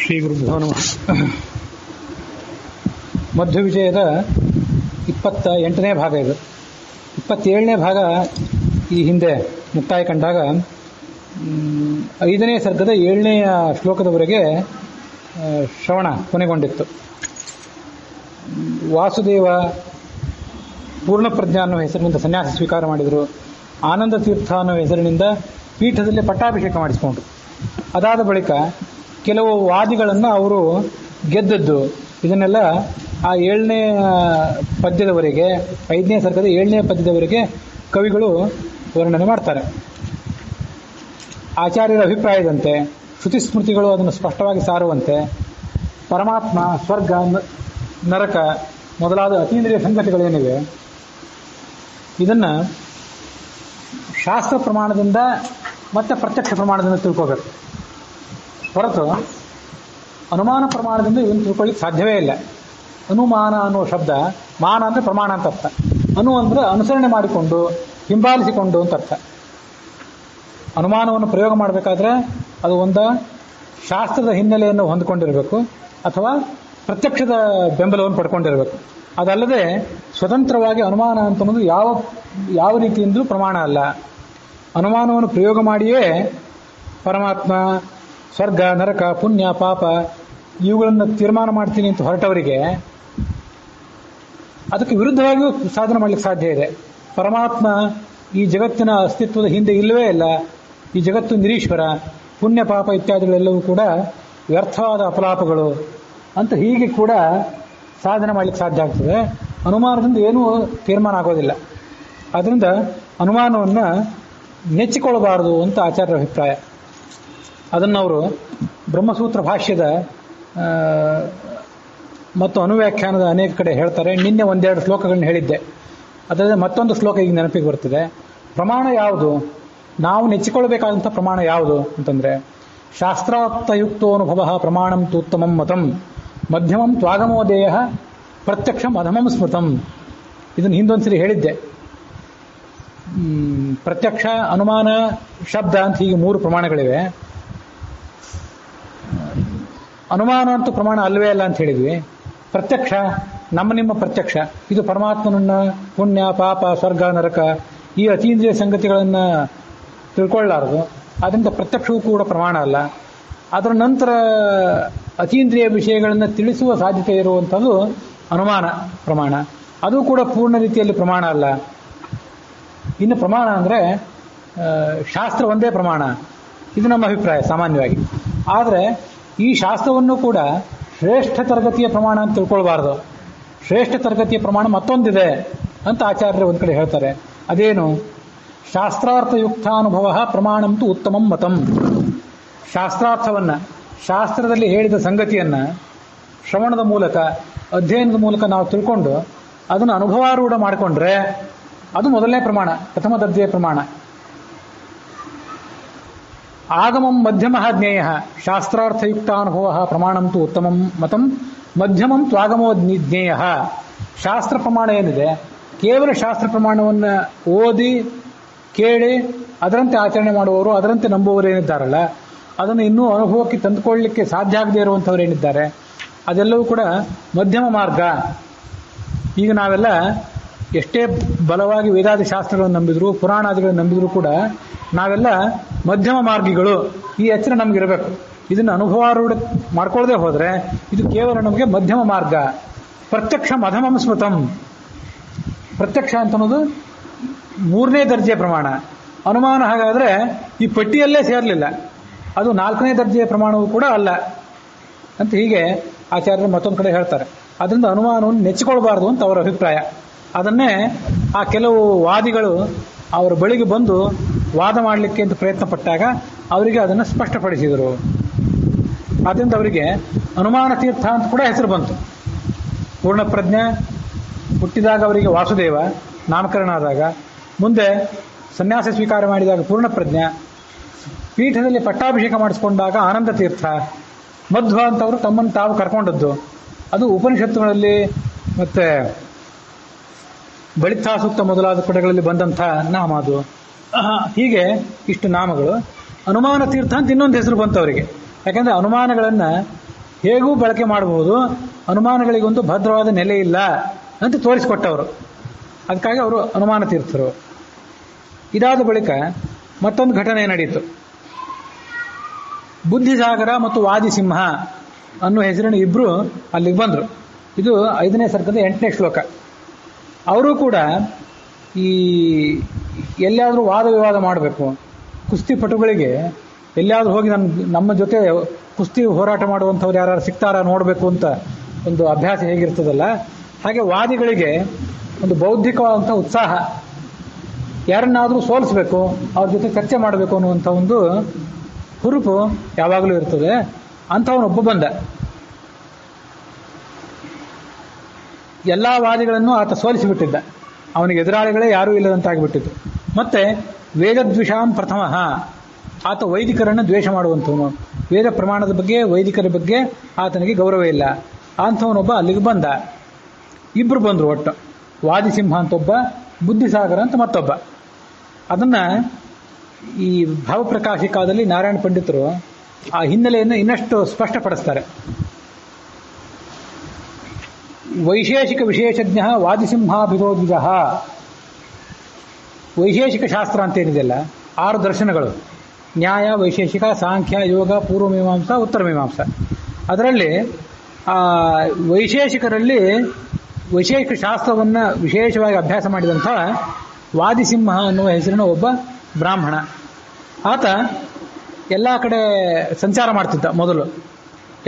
ಶ್ರೀ ಗುರುಭ್ಯೋ ನಮಃ. ಮಧ್ವ ವಿಜಯದ 28ನೇ ಭಾಗ ಇದು. 27ನೇ ಭಾಗ ಈ ಹಿಂದೆ ಮುಕ್ತಾಯ ಕಂಡಾಗ 5ನೇ ಸರ್ಗದ 7ನೇ ಶ್ಲೋಕದವರೆಗೆ ಶ್ರವಣ ಕೊನೆಗೊಂಡಿತ್ತು. ವಾಸುದೇವ ಪೂರ್ಣಪ್ರಜ್ಞ ಅನ್ನೋ ಹೆಸರಿನಿಂದ ಸನ್ಯಾಸ ಸ್ವೀಕಾರ ಮಾಡಿದರು. ಆನಂದ ತೀರ್ಥ ಅನ್ನೋ ಹೆಸರಿನಿಂದ ಪೀಠದಲ್ಲಿ ಪಟ್ಟಾಭಿಷೇಕ ಮಾಡಿಸಿಕೊಂಡ್ರು. ಅದಾದ ಬಳಿಕ ಕೆಲವು ವಾದಿಗಳನ್ನು ಅವರು ಗೆದ್ದದ್ದು. ಇದನ್ನೆಲ್ಲ ಆ 7ನೇ ಪದ್ಯದವರೆಗೆ, 5ನೇ ಸರ್ಗದ 7ನೇ ಪದ್ಯದವರೆಗೆ ಕವಿಗಳು ವರ್ಣನೆ ಮಾಡ್ತಾರೆ. ಆಚಾರ್ಯರ ಅಭಿಪ್ರಾಯದಂತೆ ಶ್ರುತಿ ಸ್ಮೃತಿಗಳು ಅದನ್ನು ಸ್ಪಷ್ಟವಾಗಿ ಸಾರುವಂತೆ ಪರಮಾತ್ಮ, ಸ್ವರ್ಗ, ನರಕ ಮೊದಲಾದ ಅತೀಂದ್ರಿಯ ಸಂಗತಿಗಳೇನಿವೆ ಇದನ್ನು ಶಾಸ್ತ್ರ ಪ್ರಮಾಣದಿಂದ ಮತ್ತು ಪ್ರತ್ಯಕ್ಷ ಪ್ರಮಾಣದಿಂದ ತಿಳ್ಕೋಬೇಕು. ಹೊರತು ಅನುಮಾನ ಪ್ರಮಾಣದಿಂದ ಇವನು ತಿಳ್ಕೊಳ್ಳಿಕ್ಕೆ ಸಾಧ್ಯವೇ ಇಲ್ಲ. ಅನುಮಾನ ಅನ್ನುವ ಶಬ್ದ, ಮಾನ ಅಂದರೆ ಪ್ರಮಾಣ ಅಂತ ಅರ್ಥ, ಅನು ಅಂದರೆ ಅನುಸರಣೆ ಮಾಡಿಕೊಂಡು, ಹಿಂಬಾಲಿಸಿಕೊಂಡು ಅಂತ ಅರ್ಥ. ಅನುಮಾನವನ್ನು ಪ್ರಯೋಗ ಮಾಡಬೇಕಾದ್ರೆ ಅದು ಒಂದು ಶಾಸ್ತ್ರದ ಹಿನ್ನೆಲೆಯನ್ನು ಹೊಂದಿಕೊಂಡಿರಬೇಕು ಅಥವಾ ಪ್ರತ್ಯಕ್ಷದ ಬೆಂಬಲವನ್ನು ಪಡ್ಕೊಂಡಿರಬೇಕು. ಅದಲ್ಲದೆ ಸ್ವತಂತ್ರವಾಗಿ ಅನುಮಾನ ಅಂತಂದು ಯಾವ ರೀತಿಯಿಂದಲೂ ಪ್ರಮಾಣ ಅಲ್ಲ. ಅನುಮಾನವನ್ನು ಪ್ರಯೋಗ ಮಾಡಿಯೇ ಪರಮಾತ್ಮ, ಸ್ವರ್ಗ, ನರಕ, ಪುಣ್ಯ, ಪಾಪ ಇವುಗಳನ್ನು ತೀರ್ಮಾನ ಮಾಡ್ತೀನಿ ಅಂತ ಹೊರಟವರಿಗೆ ಅದಕ್ಕೆ ವಿರುದ್ಧವಾಗಿಯೂ ಸಾಧನೆ ಮಾಡಲಿಕ್ಕೆ ಸಾಧ್ಯ ಇದೆ. ಪರಮಾತ್ಮ ಈ ಜಗತ್ತಿನ ಅಸ್ತಿತ್ವದ ಹಿಂದೆ ಇಲ್ಲವೇ ಇಲ್ಲ, ಈ ಜಗತ್ತು ನಿರೀಶ್ವರ, ಪುಣ್ಯ ಪಾಪ ಇತ್ಯಾದಿಗಳೆಲ್ಲವೂ ಕೂಡ ವ್ಯರ್ಥವಾದ ಅಪಲಾಪಗಳು ಅಂತ ಹೀಗೆ ಕೂಡ ಸಾಧನೆ ಮಾಡಲಿಕ್ಕೆ ಸಾಧ್ಯ ಆಗ್ತದೆ. ಅನುಮಾನದಿಂದ ಏನೂ ತೀರ್ಮಾನ ಆಗೋದಿಲ್ಲ. ಆದ್ದರಿಂದ ಅನುಮಾನವನ್ನು ನೆಚ್ಚಿಕೊಳ್ಳಬಾರದು ಅಂತ ಆಚಾರ್ಯರ ಅಭಿಪ್ರಾಯ. ಅದನ್ನು ಅವರು ಬ್ರಹ್ಮಸೂತ್ರ ಭಾಷ್ಯದ ಮತ್ತು ಅನುವ್ಯಾಖ್ಯಾನದ ಅನೇಕ ಕಡೆ ಹೇಳ್ತಾರೆ. ನಿನ್ನೆ 1-2 ಶ್ಲೋಕಗಳನ್ನ ಹೇಳಿದ್ದೆ. ಅದಲ್ಲದೆ ಮತ್ತೊಂದು ಶ್ಲೋಕ ಈಗ ನೆನಪಿಗೆ ಬರ್ತಿದೆ. ಪ್ರಮಾಣ ಯಾವುದು, ನಾವು ನೆಚ್ಚಿಕೊಳ್ಳಬೇಕಾದಂಥ ಪ್ರಮಾಣ ಯಾವುದು ಅಂತಂದರೆ, ಶಾಸ್ತ್ರಾರ್ಥಯುಕ್ತೋನುಭವ ಪ್ರಮಾಣಂ ತು ಉತ್ತಮಂ ಮತಂ ಮಧ್ಯಮಂ ತ್ವಾಗಮೋದೇಯ ಪ್ರತ್ಯಕ್ಷಂ ಅಧಮಂ ಸ್ಮೃತಂ. ಇದನ್ನು ಹಿಂದೊಂದ್ಸರಿ ಹೇಳಿದ್ದೆ. ಪ್ರತ್ಯಕ್ಷ, ಅನುಮಾನ, ಶಬ್ದ ಅಂತ ಹೀಗೆ 3 ಪ್ರಮಾಣಗಳಿವೆ. ಅನುಮಾನ ಅಂತೂ ಪ್ರಮಾಣ ಅಲ್ಲವೇ ಅಲ್ಲ ಅಂತ ಹೇಳಿದ್ವಿ. ಪ್ರತ್ಯಕ್ಷ, ನಿಮ್ಮ ಪ್ರತ್ಯಕ್ಷ, ಇದು ಪರಮಾತ್ಮನನ್ನ ಪುಣ್ಯ, ಪಾಪ, ಸ್ವರ್ಗ, ನರಕ ಈ ಅತೀಂದ್ರಿಯ ಸಂಗತಿಗಳನ್ನು ತಿಳ್ಕೊಳ್ಳಾರದು. ಅದರಿಂದ ಪ್ರತ್ಯಕ್ಷವೂ ಕೂಡ ಪ್ರಮಾಣ ಅಲ್ಲ. ಅದರ ನಂತರ ಅತೀಂದ್ರಿಯ ವಿಷಯಗಳನ್ನು ತಿಳಿಸುವ ಸಾಧ್ಯತೆ ಇರುವಂಥದ್ದು ಅನುಮಾನ ಪ್ರಮಾಣ. ಅದು ಕೂಡ ಪೂರ್ಣ ರೀತಿಯಲ್ಲಿ ಪ್ರಮಾಣ ಅಲ್ಲ. ಇನ್ನು ಪ್ರಮಾಣ ಅಂದರೆ ಶಾಸ್ತ್ರ ಒಂದೇ ಪ್ರಮಾಣ, ಇದು ನಮ್ಮ ಅಭಿಪ್ರಾಯ ಸಾಮಾನ್ಯವಾಗಿ. ಆದರೆ ಈ ಶಾಸ್ತ್ರವನ್ನು ಕೂಡ ಶ್ರೇಷ್ಠ ತರಗತಿಯ ಪ್ರಮಾಣ ಅಂತ ತಿಳ್ಕೊಳ್ಬಾರ್ದು. ಶ್ರೇಷ್ಠ ತರಗತಿಯ ಪ್ರಮಾಣ ಮತ್ತೊಂದಿದೆ ಅಂತ ಆಚಾರ್ಯರು ಒಂದು ಕಡೆ ಹೇಳ್ತಾರೆ. ಅದೇನು? ಶಾಸ್ತ್ರಾರ್ಥಯುಕ್ತಾನುಭವ ಪ್ರಮಾಣಂತೂ ಉತ್ತಮಂ ಮತಂ. ಶಾಸ್ತ್ರಾರ್ಥವನ್ನು, ಶಾಸ್ತ್ರದಲ್ಲಿ ಹೇಳಿದ ಸಂಗತಿಯನ್ನು ಶ್ರವಣದ ಮೂಲಕ, ಅಧ್ಯಯನದ ಮೂಲಕ ನಾವು ತಿಳ್ಕೊಂಡು ಅದನ್ನು ಅನುಭವಾರೂಢ ಮಾಡಿಕೊಂಡ್ರೆ ಅದು ಮೊದಲನೇ ಪ್ರಮಾಣ, ಪ್ರಥಮ ದರ್ಜೆಯ ಪ್ರಮಾಣ. ಆಗಮಂ ಮಧ್ಯಮ ಜ್ಞೇಯ ಶಾಸ್ತ್ರಾರ್ಥಯುಕ್ತಾನುಭವ ಪ್ರಮಾಣಂತೂ ಉತ್ತಮಂ ಮತಂ ಮಧ್ಯಮಂ ತ್ವಾಗಮೋ ಜ್ಞೇಯ. ಶಾಸ್ತ್ರ ಪ್ರಮಾಣ ಏನಿದೆ, ಕೇವಲ ಶಾಸ್ತ್ರ ಪ್ರಮಾಣವನ್ನು ಓದಿ ಕೇಳಿ ಅದರಂತೆ ಆಚರಣೆ ಮಾಡುವವರು, ಅದರಂತೆ ನಂಬುವವರು ಏನಿದ್ದಾರಲ್ಲ, ಅದನ್ನು ಇನ್ನೂ ಅನುಭವಕ್ಕೆ ತಂದುಕೊಳ್ಳಲಿಕ್ಕೆ ಸಾಧ್ಯ ಆಗದೇ ಇರುವಂಥವ್ರು ಏನಿದ್ದಾರೆ, ಅದೆಲ್ಲವೂ ಕೂಡ ಮಧ್ಯಮ ಮಾರ್ಗ. ಈಗ ನಾವೆಲ್ಲ ಎಷ್ಟೇ ಬಲವಾಗಿ ವೇದಾದಿ ಶಾಸ್ತ್ರಗಳನ್ನು ನಂಬಿದ್ರು, ಪುರಾಣಾದಿಗಳನ್ನು ನಂಬಿದ್ರು ಕೂಡ ನಾವೆಲ್ಲ ಮಧ್ಯಮ ಮಾರ್ಗಿಗಳು. ಈ ಎಚ್ಚರ ನಮಗಿರಬೇಕು. ಇದನ್ನು ಅನುಭವಾರೂಢ ಮಾಡ್ಕೊಳ್ಳದೆ ಹೋದರೆ ಇದು ಕೇವಲ ನಮಗೆ ಮಧ್ಯಮ ಮಾರ್ಗ. ಪ್ರತ್ಯಕ್ಷ ಅಧಮಂ ಸ್ಮೃತಂ. ಪ್ರತ್ಯಕ್ಷ ಅಂತನ್ನೋದು 3ನೇ ದರ್ಜೆಯ ಪ್ರಮಾಣ. ಅನುಮಾನ ಹಾಗಾದರೆ ಈ ಪಟ್ಟಿಯಲ್ಲೇ ಸೇರಲಿಲ್ಲ, ಅದು 4ನೇ ದರ್ಜೆಯ ಪ್ರಮಾಣವೂ ಕೂಡ ಅಲ್ಲ ಅಂತ ಹೀಗೆ ಆಚಾರ್ಯರು ಮತ್ತೊಂದು ಕಡೆ ಹೇಳ್ತಾರೆ. ಅದರಿಂದ ಅನುಮಾನವನ್ನು ನೆಚ್ಚಿಕೊಳ್ಬಾರ್ದು ಅಂತ ಅವರ ಅಭಿಪ್ರಾಯ. ಅದನ್ನೇ ಆ ಕೆಲವು ವಾದಿಗಳು ಅವರ ಬಳಿಗೆ ಬಂದು ವಾದ ಮಾಡಲಿಕ್ಕೆ ಅಂತ ಪ್ರಯತ್ನ ಪಟ್ಟಾಗ ಅವರಿಗೆ ಅದನ್ನು ಸ್ಪಷ್ಟಪಡಿಸಿದರು. ಆದ್ದರಿಂದ ಅವರಿಗೆ ಅನುಮಾನ ತೀರ್ಥ ಅಂತ ಕೂಡ ಹೆಸರು ಬಂತು. ಪೂರ್ಣಪ್ರಜ್ಞೆ ಹುಟ್ಟಿದಾಗ ಅವರಿಗೆ ವಾಸುದೇವ ನಾಮಕರಣ ಆದಾಗ, ಮುಂದೆ ಸನ್ಯಾಸ ಸ್ವೀಕಾರ ಮಾಡಿದಾಗ ಪೂರ್ಣಪ್ರಜ್ಞೆ, ಪೀಠದಲ್ಲಿ ಪಟ್ಟಾಭಿಷೇಕ ಮಾಡಿಸ್ಕೊಂಡಾಗ ಆನಂದ ತೀರ್ಥ, ಮಧ್ವ ಅಂತವರು ತಮ್ಮನ್ನು ತಾವು ಕರ್ಕೊಂಡದ್ದು. ಅದು ಉಪನಿಷತ್ತುಗಳಲ್ಲಿ ಮತ್ತು ಬಳಿತಾ ಸೂಕ್ತ ಮೊದಲಾದ ಕಡೆಗಳಲ್ಲಿ ಬಂದಂಥ ನಾಮ ಅದು. ಹೀಗೆ ಇಷ್ಟು ನಾಮಗಳು. ಅನುಮಾನ ತೀರ್ಥ ಅಂತ ಇನ್ನೊಂದು ಹೆಸರು ಬಂತು ಅವರಿಗೆ. ಯಾಕಂದರೆ ಅನುಮಾನಗಳನ್ನು ಹೇಗೂ ಬಳಕೆ ಮಾಡಬಹುದು, ಅನುಮಾನಗಳಿಗೊಂದು ಭದ್ರವಾದ ನೆಲೆ ಇಲ್ಲ ಅಂತ ತೋರಿಸಿಕೊಟ್ಟವರು. ಅದಕ್ಕಾಗಿ ಅವರು ಅನುಮಾನ ತೀರ್ಥರು. ಇದಾದ ಬಳಿಕ ಮತ್ತೊಂದು ಘಟನೆ ನಡೆಯಿತು. ಬುದ್ಧಿಸಾಗರ ಮತ್ತು ವಾದಿಸಿಂಹ ಅನ್ನೋ ಹೆಸರಿನ ಇಬ್ರು ಅಲ್ಲಿಗೆ ಬಂದರು. ಇದು 5ನೇ ಸರ್ಗದ 8ನೇ ಶ್ಲೋಕ. ಅವರು ಕೂಡ ಈ ಎಲ್ಲಿಯಾದರೂ ವಾದ ವಿವಾದ ಮಾಡಬೇಕು, ಕುಸ್ತಿಪಟುಗಳಿಗೆ ಎಲ್ಲಿಯಾದರೂ ಹೋಗಿ ನಮ್ಮ ಜೊತೆ ಕುಸ್ತಿ ಹೋರಾಟ ಮಾಡುವಂಥವ್ರು ಯಾರು ಸಿಗ್ತಾರಾ ನೋಡಬೇಕು ಅಂತ ಒಂದು ಅಭ್ಯಾಸ ಹೇಗಿರ್ತದಲ್ಲ, ಹಾಗೆ ವಾದಿಗಳಿಗೆ ಒಂದು ಬೌದ್ಧಿಕವಾದಂಥ ಉತ್ಸಾಹ, ಯಾರನ್ನಾದರೂ ಸೋಲಿಸಬೇಕು, ಅವ್ರ ಜೊತೆ ಚರ್ಚೆ ಮಾಡಬೇಕು ಅನ್ನುವಂಥ ಒಂದು ಹುರುಪು ಯಾವಾಗಲೂ ಇರ್ತದೆ. ಅಂಥವನೊಬ್ಬ ಬಂದ. ಎಲ್ಲ ವಾದಿಗಳನ್ನು ಆತ ಸೋಲಿಸಿಬಿಟ್ಟಿದ್ದ. ಅವನಿಗೆ ಎದುರಾಳಿಗಳೇ ಯಾರೂ ಇಲ್ಲದಂತಾಗಿಬಿಟ್ಟಿತ್ತು. ಮತ್ತೆ ವೇದದ್ವಿಷಾಂ ಪ್ರಥಮ, ಆತ ವೈದಿಕರನ್ನು ದ್ವೇಷ ಮಾಡುವಂಥವನು. ವೇದ ಪ್ರಮಾಣದ ಬಗ್ಗೆ, ವೈದಿಕರ ಬಗ್ಗೆ ಆತನಿಗೆ ಗೌರವ ಇಲ್ಲ. ಅಂಥವನೊಬ್ಬ ಅಲ್ಲಿಗೆ ಬಂದ. ಇಬ್ರು ಬಂದರು ಒಟ್ಟು. ವಾದಿಸಿಂಹ ಅಂತ ಒಬ್ಬ, ಬುದ್ಧಿಸಾಗರ ಅಂತ ಮತ್ತೊಬ್ಬ. ಅದನ್ನ ಈ ಭಾವಪ್ರಕಾಶಿಕಾದಲ್ಲಿ ನಾರಾಯಣ ಪಂಡಿತರು ಆ ಹಿನ್ನೆಲೆಯನ್ನು ಇನ್ನಷ್ಟು ಸ್ಪಷ್ಟಪಡಿಸ್ತಾರೆ. ವೈಶೇಷಿಕ ವಿಶೇಷಜ್ಞ ವಾದಿಸಿಂಹಾಭಿರೋಧಿಜ. ವೈಶೇಷಿಕ ಶಾಸ್ತ್ರ ಅಂತ ಏನಿದೆಯಲ್ಲ, 6 ದರ್ಶನಗಳು: ನ್ಯಾಯ, ವೈಶೇಷಿಕ, ಸಾಂಖ್ಯ, ಯೋಗ, ಪೂರ್ವಮೀಮಾಂಸ, ಉತ್ತರ ಮೀಮಾಂಸ. ಅದರಲ್ಲಿ ವೈಶೇಷಿಕರಲ್ಲಿ ವೈಶೇಷಿಕ ಶಾಸ್ತ್ರವನ್ನು ವಿಶೇಷವಾಗಿ ಅಭ್ಯಾಸ ಮಾಡಿದಂಥ ವಾದಿಸಿಂಹ ಅನ್ನುವ ಹೆಸರಿನ ಒಬ್ಬ ಬ್ರಾಹ್ಮಣ. ಆತ ಎಲ್ಲ ಕಡೆ ಸಂಚಾರ ಮಾಡ್ತಿದ್ದ. ಮೊದಲು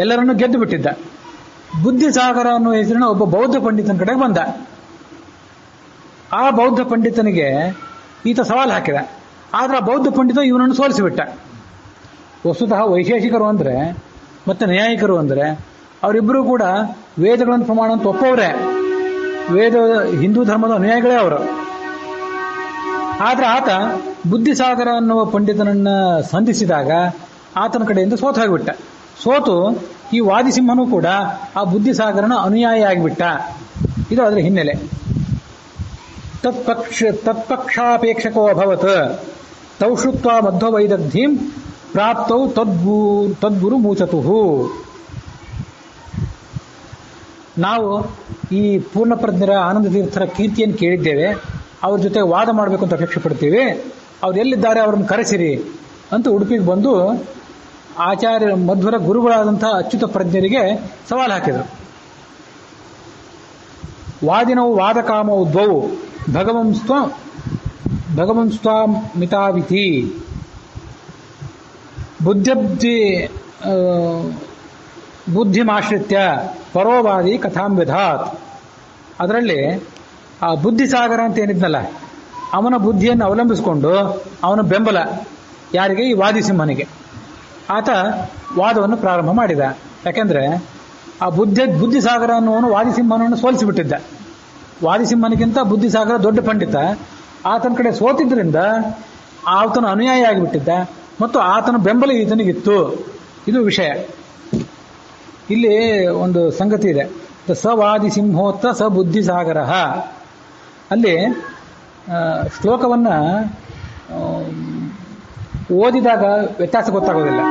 ಎಲ್ಲರನ್ನೂ ಗೆದ್ದು ಬಿಟ್ಟಿದ್ದ. ಬುದ್ಧಿಸಾಗರ ಅನ್ನುವ ಹೆಸರಿನ ಒಬ್ಬ ಬೌದ್ಧ ಪಂಡಿತನ ಕಡೆಗೆ ಬಂದ. ಆ ಬೌದ್ಧ ಪಂಡಿತನಿಗೆ ಈತ ಸವಾಲು ಹಾಕಿದ. ಆದ್ರೆ ಆ ಬೌದ್ಧ ಪಂಡಿತ ಇವನನ್ನು ಸೋಲಿಸಿಬಿಟ್ಟ. ವಸ್ತುತಃ ವೈಶೇಷಿಕರು ಅಂದರೆ ಮತ್ತೆ ನ್ಯಾಯಿಕರು ಅಂದರೆ ಅವರಿಬ್ಬರೂ ಕೂಡ ವೇದಗಳನ್ನು ಪ್ರಮಾಣ ಅಂತ ಒಪ್ಪವರೇ, ವೇದ ಹಿಂದೂ ಧರ್ಮದ ಅನುಯಾಯಿಗಳೇ ಅವರು. ಆದ್ರೆ ಆತ ಬುದ್ಧಿಸಾಗರ ಅನ್ನುವ ಪಂಡಿತನನ್ನ ಸಂಧಿಸಿದಾಗ ಆತನ ಕಡೆಯಿಂದ ಸೋತು ಹೋಗಿಬಿಟ್ಟ. ಸೋತು ಈ ವಾದಿಸಿಂಹನೂ ಕೂಡ ಆ ಬುದ್ಧಿಸಾಗರನ ಅನುಯಾಯಿ ಆಗಿಬಿಟ್ಟ. ಇದು ಅದರ ಹಿನ್ನೆಲೆ. ತತ್ಪಕ್ಷಾಪೇಕ್ಷಕೋ ಅಭವತ್ ತೌಷುತ್ವ ಮಧ್ವವೈದಗ್ಧೀಂ ಪ್ರಾಪ್ತೌ ತದ್ಗುರು ಮೂಚತುಹು. ನಾವು ಈ ಪೂರ್ಣಪ್ರಜ್ಞರ ಆನಂದ ತೀರ್ಥರ ಕೀರ್ತಿಯನ್ನು ಕೇಳಿದ್ದೇವೆ. ಅವ್ರ ಜೊತೆ ವಾದ ಮಾಡಬೇಕು ಅಂತ ಅಪೇಕ್ಷೆ ಪಡ್ತೀವಿ. ಅವ್ರು ಎಲ್ಲಿದ್ದಾರೆ ಅವ್ರನ್ನ ಕರೆಸಿರಿ ಅಂತ ಉಡುಪಿಗೆ ಬಂದು ಆಚಾರ್ಯ ಮಧ್ವರ ಗುರುಗಳಾದಂಥ ಅಚ್ಯುತ ಪ್ರಜ್ಞರಿಗೆ ಸವಾಲು ಹಾಕಿದರು. ವಾದಿನವು ವಾದಕಾಮವು ದ್ವೌ ಭಗವಂಸ್ವಾಮಿತಾವಿತಿ ಬುದ್ಧಿಮಾಶ್ರಿತ್ಯ ಪರೋವಾದಿ ಕಥಾಂ ವಿಧಾತ್. ಅದರಲ್ಲಿ ಆ ಬುದ್ಧಿಸಾಗರ ಅಂತ ಏನಿದ್ನಲ್ಲ, ಅವನ ಬುದ್ಧಿಯನ್ನು ಅವಲಂಬಿಸಿಕೊಂಡು ಅವನ ಬೆಂಬಲ ಯಾರಿಗೆ? ಈ ವಾದಿಸಿಂಹನಿಗೆ. ಆತ ವಾದವನ್ನು ಪ್ರಾರಂಭ ಮಾಡಿದ. ಯಾಕೆಂದ್ರೆ ಆ ಬುದ್ಧಿಸಾಗರ ಅನ್ನುವನು ವಾದಿಸಿಂಹನನ್ನು ಸೋಲಿಸಿಬಿಟ್ಟಿದ್ದ. ವಾದಿಸಿಂಹನಿಗಿಂತ ಬುದ್ಧಿಸಾಗರ ದೊಡ್ಡ ಪಂಡಿತ. ಆತನ ಕಡೆ ಸೋತಿದ್ರಿಂದ ಆತನ ಅನುಯಾಯಿ ಆಗಿಬಿಟ್ಟಿದ್ದ ಮತ್ತು ಆತನ ಬೆಂಬಲ ಈತನಿಗಿತ್ತು. ಇದು ವಿಷಯ. ಇಲ್ಲಿ ಒಂದು ಸಂಗತಿ ಇದೆ. ಸ ವಾದಿಸಿಂಹೋತ್ತ ಸ ಬುದ್ಧಿಸಾಗರ. ಅಲ್ಲಿ ಶ್ಲೋಕವನ್ನು ಓದಿದಾಗ ವ್ಯತ್ಯಾಸ ಗೊತ್ತಾಗೋದಿಲ್ಲ.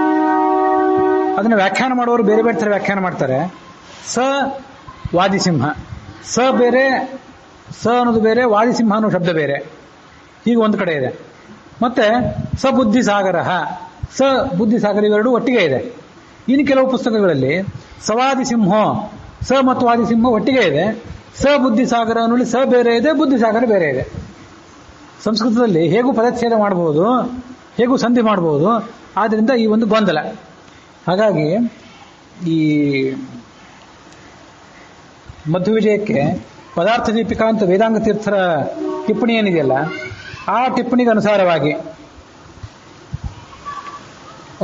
ಅದನ್ನು ವ್ಯಾಖ್ಯಾನ ಮಾಡುವವರು ಬೇರೆ ಬೇರೆ ಥರ ವ್ಯಾಖ್ಯಾನ ಮಾಡ್ತಾರೆ. ಸ ವಾದಿಸಿಂಹ, ಸ ಬೇರೆ, ಸ ಅನ್ನೋದು ಬೇರೆ, ವಾದಿಸಿಂಹ ಅನ್ನೋ ಶಬ್ದ ಬೇರೆ. ಹೀಗೆ ಒಂದು ಕಡೆ ಇದೆ. ಮತ್ತೆ ಸ ಬುದ್ಧಿಸಾಗರ, ಸ ಬುದ್ಧಿಸಾಗರ ಇವೆರಡು ಒಟ್ಟಿಗೆ ಇದೆ. ಇನ್ನು ಕೆಲವು ಪುಸ್ತಕಗಳಲ್ಲಿ ಸವಾದಿಸಿಂಹೋ, ಸ ಮತ್ತು ವಾದಿಸಿಂಹ ಒಟ್ಟಿಗೆ ಇದೆ. ಸ ಬುದ್ಧಿಸಾಗರ ಅನ್ನೋಲ್ಲಿ ಸ ಬೇರೆ ಇದೆ, ಬುದ್ಧಿಸಾಗರ ಬೇರೆ ಇದೆ. ಸಂಸ್ಕೃತದಲ್ಲಿ ಹೇಗೂ ಪದಚ್ಛೇದ ಮಾಡಬಹುದು, ಹೇಗೂ ಸಂಧಿ ಮಾಡಬಹುದು. ಆದ್ದರಿಂದ ಈ ಒಂದು ಗೊಂದಲ. ಹಾಗಾಗಿ ಈ ಮಧ್ವವಿಜಯಕ್ಕೆ ಪದಾರ್ಥ ದೀಪಿಕಾ ಅಂತ ವೇದಾಂಗ ತೀರ್ಥರ ಟಿಪ್ಪಣಿ ಏನಿದೆಯಲ್ಲ, ಆ ಟಿಪ್ಪಣಿಗೆ ಅನುಸಾರವಾಗಿ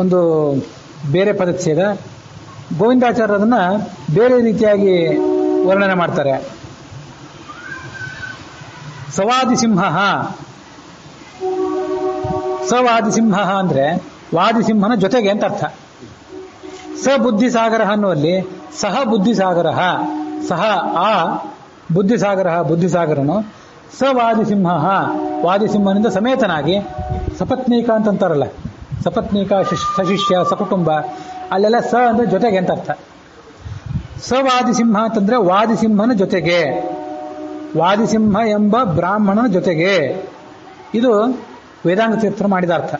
ಒಂದು ಬೇರೆ ಪದಚ್ಛೇದ, ಗೋವಿಂದಾಚಾರ್ಯ ಅದನ್ನ ಬೇರೆ ರೀತಿಯಾಗಿ ವರ್ಣನೆ ಮಾಡ್ತಾರೆ. ಸವಾದಿಸಿಂಹ, ಸವಾದಿಸಿಂಹ ಅಂದ್ರೆ ವಾದಿಸಿಂಹನ ಜೊತೆಗೆ ಅಂತ ಅರ್ಥ. ಸ ಬುದ್ಧಿಸಾಗರ ಅನ್ನುವಲ್ಲಿ ಸಹ ಬುದ್ಧಿಸಾಗರ, ಸಹ ಆ ಬುದ್ಧಿಸಾಗರ, ಬುದ್ಧಿಸಾಗರನು. ಸ ವಾದಿಸಿಂಹ, ವಾದಿಸಿಂಹನಿಂದ ಸಮೇತನಾಗಿ. ಸಪತ್ನೀಕ ಅಂತಂತಾರಲ್ಲ, ಸಪತ್ನೀಕ, ಸಶಿಷ್ಯ, ಸಕುಟುಂಬ, ಅಲ್ಲೆಲ್ಲ ಸ ಅಂದ್ರೆ ಜೊತೆಗೆ ಅಂತ ಅರ್ಥ. ಸವಾದಿಸಿಂಹ ಅಂತಂದ್ರೆ ವಾದಿಸಿಂಹನ ಜೊತೆಗೆ, ವಾದಿಸಿಂಹ ಎಂಬ ಬ್ರಾಹ್ಮಣನ ಜೊತೆಗೆ. ಇದು ವೇದಾಂಗ ತೀರ್ಥರು ಮಾಡಿದ ಅರ್ಥ.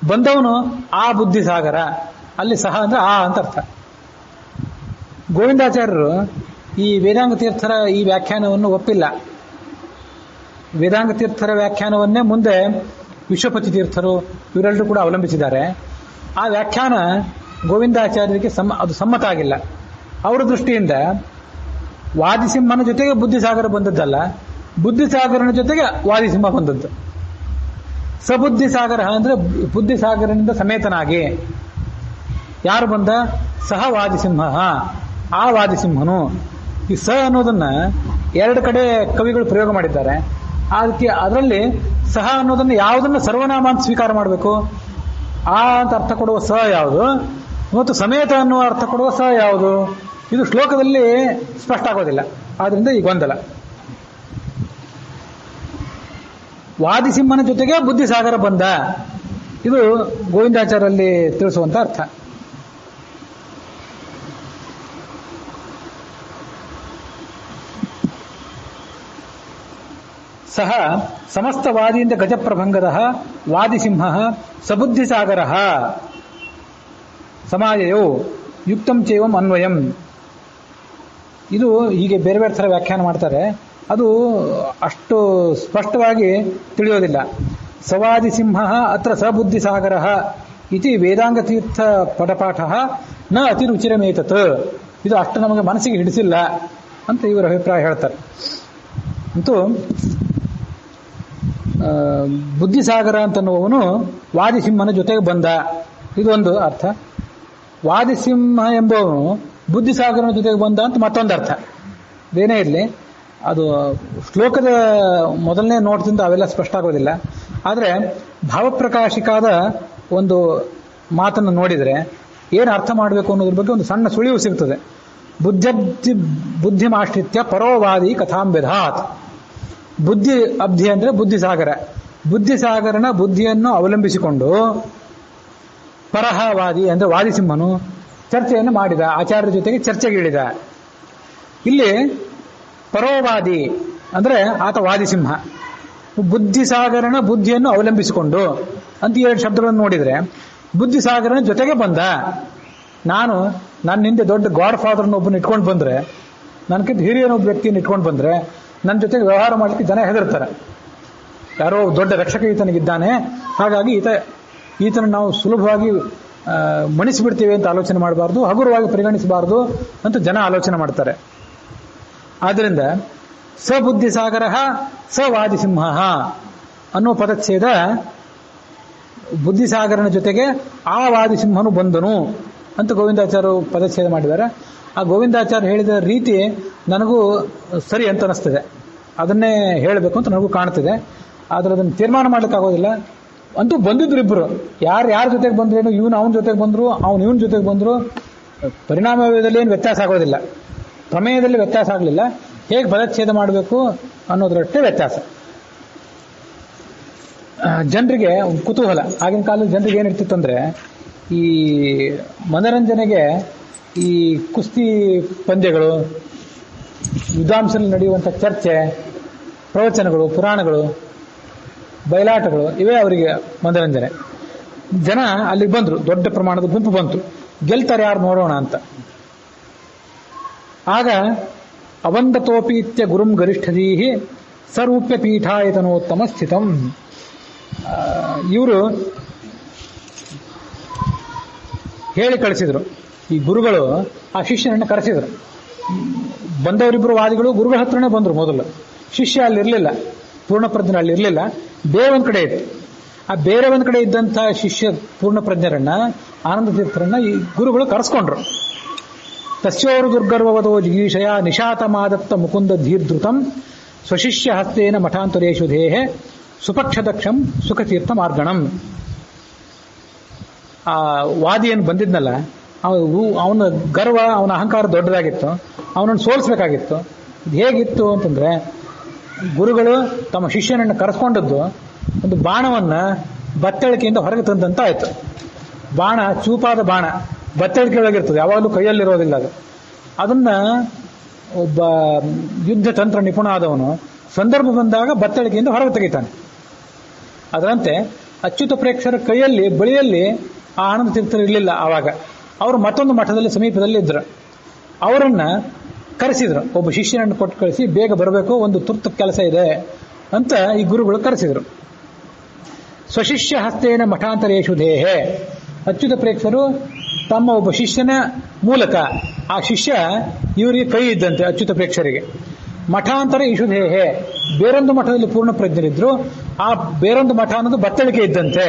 ಬಂದವನು ಆ ಬುದ್ಧಿಸಾಗರ, ಅಲ್ಲಿ ಸಹ ಅಂದ್ರೆ ಆ ಅಂತ ಅರ್ಥ. ಗೋವಿಂದಾಚಾರ್ಯರು ಈ ವೇದಾಂಗ ತೀರ್ಥರ ಈ ವ್ಯಾಖ್ಯಾನವನ್ನು ಒಪ್ಪಿಲ್ಲ. ವೇದಾಂಗ ತೀರ್ಥರ ವ್ಯಾಖ್ಯಾನವನ್ನೇ ಮುಂದೆ ವಿಶ್ವಪತಿ ತೀರ್ಥರು ಇವರೆಲ್ಲರೂ ಕೂಡ ಅವಲಂಬಿಸಿದ್ದಾರೆ. ಆ ವ್ಯಾಖ್ಯಾನ ಗೋವಿಂದಾಚಾರ್ಯರಿಗೆ ಅದು ಸಮ್ಮತ ಆಗಿಲ್ಲ. ಅವರ ದೃಷ್ಟಿಯಿಂದ ವಾದಿಸಿಂಹನ ಜೊತೆಗೆ ಬುದ್ಧಿಸಾಗರ ಬಂದದ್ದಲ್ಲ, ಬುದ್ಧಿಸಾಗರನ ಜೊತೆಗೆ ವಾದಿಸಿಂಹ ಬಂದದ್ದು. ಸಬುದ್ಧಿಸಾಗರ ಅಂದ್ರೆ ಬುದ್ಧಿಸಾಗರನಿಂದ ಸಮೇತನಾಗಿ ಯಾರು ಬಂದ? ಸಹ ವಾದಿಸಿಂಹ, ಆ ವಾದಿಸಿಂಹನು. ಈ ಸ ಅನ್ನೋದನ್ನ ಎರಡು ಕಡೆ ಕವಿಗಳು ಪ್ರಯೋಗ ಮಾಡಿದ್ದಾರೆ. ಅದಕ್ಕೆ ಅದರಲ್ಲಿ ಸಹ ಅನ್ನೋದನ್ನ ಯಾವುದನ್ನ ಸರ್ವನಾಮ ಅಂತ ಸ್ವೀಕಾರ ಮಾಡಬೇಕು? ಆ ಅಂತ ಅರ್ಥ ಕೊಡುವ ಸ ಯಾವುದು ಮತ್ತು ಸಮೇತ ಅನ್ನುವ ಅರ್ಥ ಕೊಡುವ ಸ ಯಾವುದು? ಇದು ಶ್ಲೋಕದಲ್ಲಿ ಸ್ಪಷ್ಟ ಆಗೋದಿಲ್ಲ. ಆದ್ರಿಂದ ಈ ಗೊಂದಲ. ವಾದಿಸಿಂಹನ ಜೊತೆಗೆ ಬುದ್ಧಿಸಾಗರ ಬಂದ, ಇದು ಗೋವಿಂದಾಚಾರ್ಯಲ್ಲಿ ತಿಳಿಸುವಂತ ಅರ್ಥ. ಸಹ ಸಮಸ್ತವಾದಿಯಿಂದ ಗಜಪ್ರಭಂಗದ ವಾದಿಸಿಂಹ ಸಬುದ್ಧಿಸಾಗರ ಸಮಾಯಯೋ ಯುಕ್ತಂ ಚೈವಂ ಅನ್ವಯಂ. ಇದು ಹೀಗೆ ಬೇರೆ ಬೇರೆ ಥರ ವ್ಯಾಖ್ಯಾನ ಮಾಡ್ತಾರೆ. ಅದು ಅಷ್ಟು ಸ್ಪಷ್ಟವಾಗಿ ತಿಳಿಯೋದಿಲ್ಲ. ಸವಾದಿಸಿಂಹ ಅತ್ರ ಸಬುದ್ಧಿಸಾಗರ ಇತಿ ವೇದಾಂಗತೀರ್ಥ ಪಟಪಾಠ ನ ಅತಿರುಚಿರಮೇತತ್. ಇದು ಅಷ್ಟು ನಮಗೆ ಮನಸ್ಸಿಗೆ ಹಿಡಿಸಿಲ್ಲ ಅಂತ ಇವರ ಅಭಿಪ್ರಾಯ ಹೇಳ್ತಾರೆ. ಅಂತೂ ಬುದ್ಧಿಸಾಗರ ಅಂತನ್ನುವವನು ವಾದಿಸಿಂಹನ ಜೊತೆಗೆ ಬಂದ, ಇದೊಂದು ಅರ್ಥ. ವಾದಿಸಿಂಹ ಎಂಬವನು ಬುದ್ಧಿಸಾಗರನ ಜೊತೆಗೆ ಬಂದ ಅಂತ ಮತ್ತೊಂದು ಅರ್ಥ. ಇದೇನೇ ಇರಲಿ, ಅದು ಶ್ಲೋಕದ ಮೊದಲನೇ ನೋಟದಿಂದ ಅವೆಲ್ಲ ಸ್ಪಷ್ಟ ಆಗೋದಿಲ್ಲ. ಆದರೆ ಭಾವಪ್ರಕಾಶಿಕಾದ ಒಂದು ಮಾತನ್ನು ನೋಡಿದರೆ ಏನು ಅರ್ಥ ಮಾಡಬೇಕು ಅನ್ನೋದ್ರ ಬಗ್ಗೆ ಒಂದು ಸಣ್ಣ ಸುಳಿವು ಸಿಗ್ತದೆ. ಬುದ್ಧಿಮಾಶ್ರಿತ್ಯ ಪರೋವಾದಿ ಕಥಾಂಬೆಧಾತ್. ಬುದ್ಧಿ ಅಬ್ಧಿ ಅಂದ್ರೆ ಬುದ್ಧಿಸಾಗರ, ಬುದ್ಧಿಸಾಗರನ ಬುದ್ಧಿಯನ್ನು ಅವಲಂಬಿಸಿಕೊಂಡು ಪರಹವಾದಿ ಅಂದ್ರೆ ವಾದಿಸಿಂಹನು ಚರ್ಚೆಯನ್ನು ಮಾಡಿದ, ಆಚಾರ್ಯರ ಜೊತೆಗೆ ಚರ್ಚೆಗಿಳಿದ. ಇಲ್ಲಿ ಪರೋವಾದಿ ಅಂದ್ರೆ ಆತ ವಾದಿಸಿಂಹ, ಬುದ್ಧಿಸಾಗರನ ಬುದ್ಧಿಯನ್ನು ಅವಲಂಬಿಸಿಕೊಂಡು ಅಂತ ಎರಡು ಶಬ್ದಗಳನ್ನು ನೋಡಿದ್ರೆ ಬುದ್ಧಿಸಾಗರನ ಜೊತೆಗೆ ಬಂದ. ನನ್ನ ಹಿಂದೆ ದೊಡ್ಡ ಗಾಡ್ ಫಾದರ್ನೊಬ್ಬನ ಇಟ್ಕೊಂಡು ಬಂದ್ರೆ, ನನಗಿಂತ ಹಿರಿಯನೊಬ್ಬ ವ್ಯಕ್ತಿಯನ್ನು ಇಟ್ಕೊಂಡು ಬಂದ್ರೆ ನನ್ನ ಜೊತೆಗೆ ವ್ಯವಹಾರ ಮಾಡಲಿಕ್ಕೆ ಜನ ಹೆದರ್ತಾರೆ. ಯಾರೋ ದೊಡ್ಡ ರಕ್ಷಕ ಈತನಿಗಿದ್ದಾನೆ, ಹಾಗಾಗಿ ಈತನ ನಾವು ಸುಲಭವಾಗಿ ಮಣಿಸಿಬಿಡ್ತೀವಿ ಅಂತ ಆಲೋಚನೆ ಮಾಡಬಾರ್ದು, ಹಗುರವಾಗಿ ಪರಿಗಣಿಸಬಾರ್ದು ಅಂತ ಜನ ಆಲೋಚನೆ ಮಾಡ್ತಾರೆ. ಆದ್ದರಿಂದ ಸಬುದ್ಧಿಸಾಗರ ಸವಾದಿಸಿಂಹ ಅನ್ನುವ ಪದಚ್ಛೇದ ಬುದ್ಧಿಸಾಗರನ ಜೊತೆಗೆ ಆ ವಾದಿಸಿಂಹನು ಬಂದನು ಅಂತ ಗೋವಿಂದಾಚಾರ್ಯರು ಪದಚ್ಛೇದ ಮಾಡಿದ್ದಾರೆ. ಆ ಗೋವಿಂದಾಚಾರ್ಯ ಹೇಳಿದ ರೀತಿ ನನಗೂ ಸರಿ ಅಂತ ಅನಿಸ್ತದೆ. ಅದನ್ನೇ ಹೇಳಬೇಕು ಅಂತ ನನಗೂ ಕಾಣ್ತಿದೆ. ಆದರೆ ಅದನ್ನು ತೀರ್ಮಾನ ಮಾಡ್ಲಿಕ್ಕಾಗೋದಿಲ್ಲ. ಅಂತೂ ಬಂದಿದ್ರು ಇಬ್ಬರು. ಯಾರ ಜೊತೆಗೆ ಬಂದ್ರೇನು, ಇವನು ಅವನ ಜೊತೆಗೆ ಬಂದರು, ಅವನು ಇವನ ಜೊತೆಗೆ ಬಂದರು. ಪರಿಣಾಮದಲ್ಲಿ ಏನು ವ್ಯತ್ಯಾಸ ಆಗೋದಿಲ್ಲ, ಪ್ರಮೇಯದಲ್ಲಿ ವ್ಯತ್ಯಾಸ ಆಗಲಿಲ್ಲ. ಹೇಗೆ ಪದಚ್ಛೇದ ಮಾಡಬೇಕು ಅನ್ನೋದ್ರಷ್ಟೇ ವ್ಯತ್ಯಾಸ. ಜನರಿಗೆ ಕುತೂಹಲ, ಆಗಿನ ಕಾಲದ ಜನರಿಗೆ ಏನಿರ್ತಿತ್ತಂದ್ರೆ, ಈ ಮನರಂಜನೆಗೆ ಈ ಕುಸ್ತಿ ಪಂದ್ಯಗಳು, ವಿದ್ವಾಂಸರಲ್ಲಿ ನಡೆಯುವಂಥ ಚರ್ಚೆ, ಪ್ರವಚನಗಳು, ಪುರಾಣಗಳು, ಬಯಲಾಟಗಳು, ಇವೇ ಅವರಿಗೆ ಮನರಂಜನೆ. ಜನ ಅಲ್ಲಿಗೆ ಬಂದರು, ದೊಡ್ಡ ಪ್ರಮಾಣದ ಗುಂಪು ಬಂತು, ಗೆಲ್ತಾರೆ ಯಾರು ನೋಡೋಣ ಅಂತ. ಆಗ ಅವಂದತೋಪೀತ್ಯ ಗುರುಂ ಗರಿಷ್ಠದೀಹಿ ಸರ್ವೂಪ್ಯ ಪೀಠಾಯತನೋತ್ತಮ ಸ್ಥಿತಂ. ಇವರು ಹೇಳಿ ಕಳಿಸಿದ್ರು. ಈ ಗುರುಗಳು ಆ ಶಿಷ್ಯನನ್ನು ಕರೆಸಿದ್ರು. ಬಂದವರಿಬ್ಬರು ವಾದಿಗಳು ಗುರುಗಳ ಹತ್ರನೇ ಬಂದರು. ಮೊದಲು ಶಿಷ್ಯ ಅಲ್ಲಿರಲಿಲ್ಲ, ಪೂರ್ಣಪ್ರಜ್ಞ ಅಲ್ಲಿರಲಿಲ್ಲ, ಬೇರೆ ಒಂದು ಕಡೆ ಇತ್ತು. ಆ ಬೇರೆ ಒಂದು ಕಡೆ ಇದ್ದಂಥ ಶಿಷ್ಯ ಪೂರ್ಣಪ್ರಜ್ಞರನ್ನ, ಆನಂದ ತೀರ್ಥರನ್ನ ಈ ಗುರುಗಳು ಕರೆಸ್ಕೊಂಡ್ರು. ತಸ್ಯೋರು ದುರ್ಗರ್ವವದೋ ಜಿಗೀಷಯ ನಿಶಾತಮಾದತ್ತ ಮುಕುಂದ ಧೀರ್ಧೃತಂ ಸ್ವಶಿಷ್ಯ ಹಸ್ತೇನ ಮಠಾಂತರೇಶು ದೇಹೆ ಸುಪಕ್ಷದಕ್ಷಂ ಸುಖತೀರ್ಥ ಮಾರ್ಗಣಂ. ಆ ವಾದಿಯನ್ನು ಬಂದಿದ್ನಲ್ಲ, ಅವನ ಗರ್ವ, ಅವನ ಅಹಂಕಾರ ದೊಡ್ಡದಾಗಿತ್ತು. ಅವನನ್ನು ಸೋಲಿಸಬೇಕಾಗಿತ್ತು. ಇದು ಹೇಗಿತ್ತು ಅಂತಂದ್ರೆ, ಗುರುಗಳು ತಮ್ಮ ಶಿಷ್ಯನನ್ನು ಕರೆಸ್ಕೊಂಡದ್ದು ಒಂದು ಬಾಣವನ್ನ ಬತ್ತಳಿಕೆಯಿಂದ ಹೊರಗೆ ತಂದಂತ ಆಯ್ತು. ಬಾಣ ಚೂಪಾದ ಬಾಣ ಬತ್ತಳಿಕೆ ಒಳಗಿರ್ತದೆ, ಯಾವಾಗಲೂ ಕೈಯಲ್ಲಿರೋದಿಲ್ಲ ಅದು. ಅದನ್ನ ಒಬ್ಬ ಯುದ್ಧ ತಂತ್ರ ನಿಪುಣ ಆದವನು ಸಂದರ್ಭ ಬಂದಾಗ ಬತ್ತಳಿಕೆಯಿಂದ ಹೊರಗೆ ತೆಗಿತಾನೆ. ಅದರಂತೆ ಅಚ್ಯುತ ಪ್ರೇಕ್ಷರ ಬಳಿಯಲ್ಲಿ ಆ ಆನಂದ ತೀರ್ಥರು ಇರಲಿಲ್ಲ. ಆವಾಗ ಅವರು ಮತ್ತೊಂದು ಮಠದಲ್ಲಿ ಸಮೀಪದಲ್ಲಿ ಇದ್ರು. ಅವರನ್ನ ಕರೆಸಿದ್ರು, ಒಬ್ಬ ಶಿಷ್ಯನನ್ನು ಕೊಟ್ಟು ಕಳಿಸಿ, ಬೇಗ ಬರಬೇಕು, ಒಂದು ತುರ್ತು ಕೆಲಸ ಇದೆ ಅಂತ ಈ ಗುರುಗಳು ಕರೆಸಿದ್ರು. ಸ್ವಶಿಷ್ಯ ಹಸ್ತೇನ ಮಠಾಂತರೇಶು ದೇಹೆ. ಅಚ್ಯುತ ಪ್ರೇಕ್ಷರು ತಮ್ಮ ಒಬ್ಬ ಶಿಷ್ಯನ ಮೂಲಕ, ಆ ಶಿಷ್ಯ ಇವರಿಗೆ ಕೈ ಇದ್ದಂತೆ ಅಚ್ಯುತ ಪ್ರೇಕ್ಷರಿಗೆ. ಮಠಾಂತರ ಇಷುದೇಹೆ, ಬೇರೊಂದು ಮಠದಲ್ಲಿ ಪೂರ್ಣ ಪ್ರಜ್ಞರಿದ್ರು. ಆ ಬೇರೊಂದು ಮಠ ಅನ್ನೋದು ಬತ್ತಳಿಕೆ ಇದ್ದಂತೆ.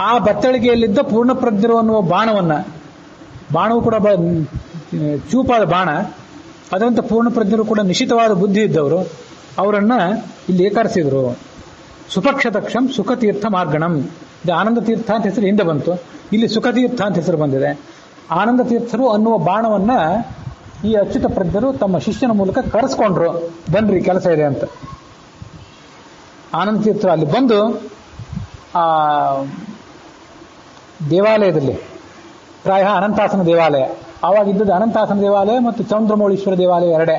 ಆ ಬತ್ತಳಿಕೆಯಲ್ಲಿದ್ದ ಪೂರ್ಣ ಪ್ರಜ್ಞರು ಅನ್ನುವ ಬಾಣವು ಕೂಡ ಚೂಪಾದ ಬಾಣ. ಅದರಂತೆ ಪೂರ್ಣ ಪ್ರಜ್ಞರು ಕೂಡ ನಿಶ್ಚಿತವಾದ ಬುದ್ಧಿ ಇದ್ದವರು. ಅವರನ್ನ ಇಲ್ಲಿ ಕರೆಸಿದ್ರು. ಸುಪಕ್ಷತಕ್ಷಂ ಸುಖತೀರ್ಥ ಮಾರ್ಗಣಂ. ಇದು ಆನಂದ ತೀರ್ಥ ಅಂತ ಹೆಸರು ಹಿಂದೆ ಬಂತು, ಇಲ್ಲಿ ಸುಖತೀರ್ಥ ಅಂತ ಹೆಸರು ಬಂದಿದೆ. ಆನಂದ ತೀರ್ಥರು ಅನ್ನುವ ಬಾಣವನ್ನ ಈ ಅಚ್ಯುತ ಪ್ರಜ್ಞರು ತಮ್ಮ ಶಿಷ್ಯನ ಮೂಲಕ ಕರೆಸ್ಕೊಂಡ್ರು, ಬನ್ರಿ ಕೆಲಸ ಇದೆ ಅಂತ. ಆನಂದ ತೀರ್ಥರು ಅಲ್ಲಿ ಬಂದು ಆ ದೇವಾಲಯದಲ್ಲಿ, ಪ್ರಾಯ ಅನಂತಾಸನ ದೇವಾಲಯ ಆವಾಗ ಇದ್ದದ್ದು, ಅನಂತಾಸನ ದೇವಾಲಯ ಮತ್ತು ಚಂದ್ರಮೌಳೀಶ್ವರ ದೇವಾಲಯ ಎರಡೇ.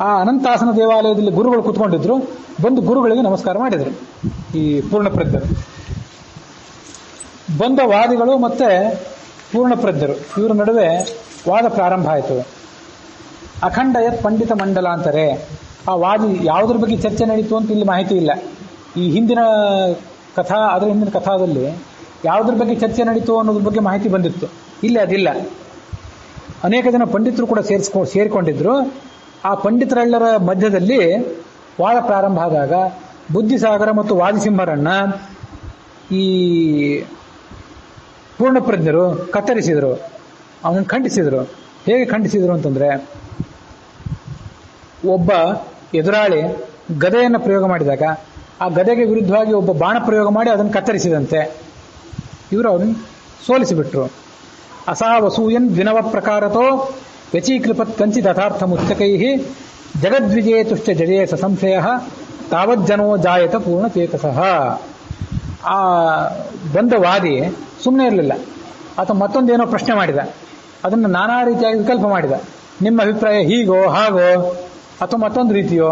ಆ ಅನಂತಾಸನ ದೇವಾಲಯದಲ್ಲಿ ಗುರುಗಳು ಕೂತ್ಕೊಂಡಿದ್ರು. ಬಂದು ಗುರುಗಳಿಗೆ ನಮಸ್ಕಾರ ಮಾಡಿದರು ಈ ಪೂರ್ಣಪ್ರಜ್ಞರು. ಬಂದ ವಾದಿಗಳು ಮತ್ತೆ ಪೂರ್ಣಪ್ರಜ್ಞರು ಇವರ ನಡುವೆ ವಾದ ಪ್ರಾರಂಭ ಆಯಿತು. ಅಖಂಡಯತ್ ಪಂಡಿತ ಮಂಡಲ ಅಂತಾರೆ. ಆ ವಾದಿ ಯಾವುದ್ರ ಬಗ್ಗೆ ಚರ್ಚೆ ನಡೀತು ಅಂತ ಇಲ್ಲಿ ಮಾಹಿತಿ ಇಲ್ಲ. ಈ ಹಿಂದಿನ ಕಥಾ, ಅದರ ಹಿಂದಿನ ಕಥಾದಲ್ಲಿ ಯಾವುದ್ರ ಬಗ್ಗೆ ಚರ್ಚೆ ನಡೀತು ಅನ್ನೋದ್ರ ಬಗ್ಗೆ ಮಾಹಿತಿ ಬಂದಿತ್ತು. ಇಲ್ಲಿ ಅದಿಲ್ಲ. ಅನೇಕ ಜನ ಪಂಡಿತರು ಕೂಡ ಸೇರಿಕೊಂಡಿದ್ರು. ಆ ಪಂಡಿತರೆಲ್ಲರ ಮಧ್ಯದಲ್ಲಿ ವಾದ ಪ್ರಾರಂಭ ಆದಾಗ ಬುದ್ಧಿಸಾಗರ ಮತ್ತು ವಾದಿಸಿಂಹರನ್ನ ಈ ಪೂರ್ಣಪ್ರಜ್ಞರು ಕತ್ತರಿಸಿದರು, ಅವನನ್ನು ಖಂಡಿಸಿದರು. ಹೇಗೆ ಖಂಡಿಸಿದರು ಅಂತಂದ್ರೆ, ಒಬ್ಬ ಎದುರಾಳಿ ಗದೆಯನ್ನು ಪ್ರಯೋಗ ಮಾಡಿದಾಗ ಆ ಗದೆಗೆ ವಿರುದ್ಧವಾಗಿ ಒಬ್ಬ ಬಾಣ ಪ್ರಯೋಗ ಮಾಡಿ ಅದನ್ನು ಕತ್ತರಿಸಿದಂತೆ ಇವರು ಅವನು ಸೋಲಿಸಿಬಿಟ್ರು. ಅಸಾವಸೂಯನ್ ದ್ವಿನವ ಪ್ರಕಾರತೋ ವ್ಯಚೀಕೃಪತ್ ಕಂಚಿತ್ ಅಥಾರ್ಥ ಮುಚ್ಚಕೈ ಜಗದ್ವಿಜೇತುಶ್ಚ ಜಜೇ ಸಂಶಯ ತಾವಜ್ಜನೋ ಜಾಯತ ಪೂರ್ಣಚೇತಸಃ. ಆ ಬಂದ ವಾದಿ ಸುಮ್ಮನೆ ಇರಲಿಲ್ಲ. ಆತ ಮತ್ತೊಂದೇನೋ ಪ್ರಶ್ನೆ ಮಾಡಿದ, ಅದನ್ನು ನಾನಾ ರೀತಿಯಾಗಿ ವಿಕಲ್ಪ ಮಾಡಿದ. ನಿಮ್ಮ ಅಭಿಪ್ರಾಯ ಹೀಗೋ ಹಾಗೋ ಅಥವಾ ಮತ್ತೊಂದು ರೀತಿಯೋ.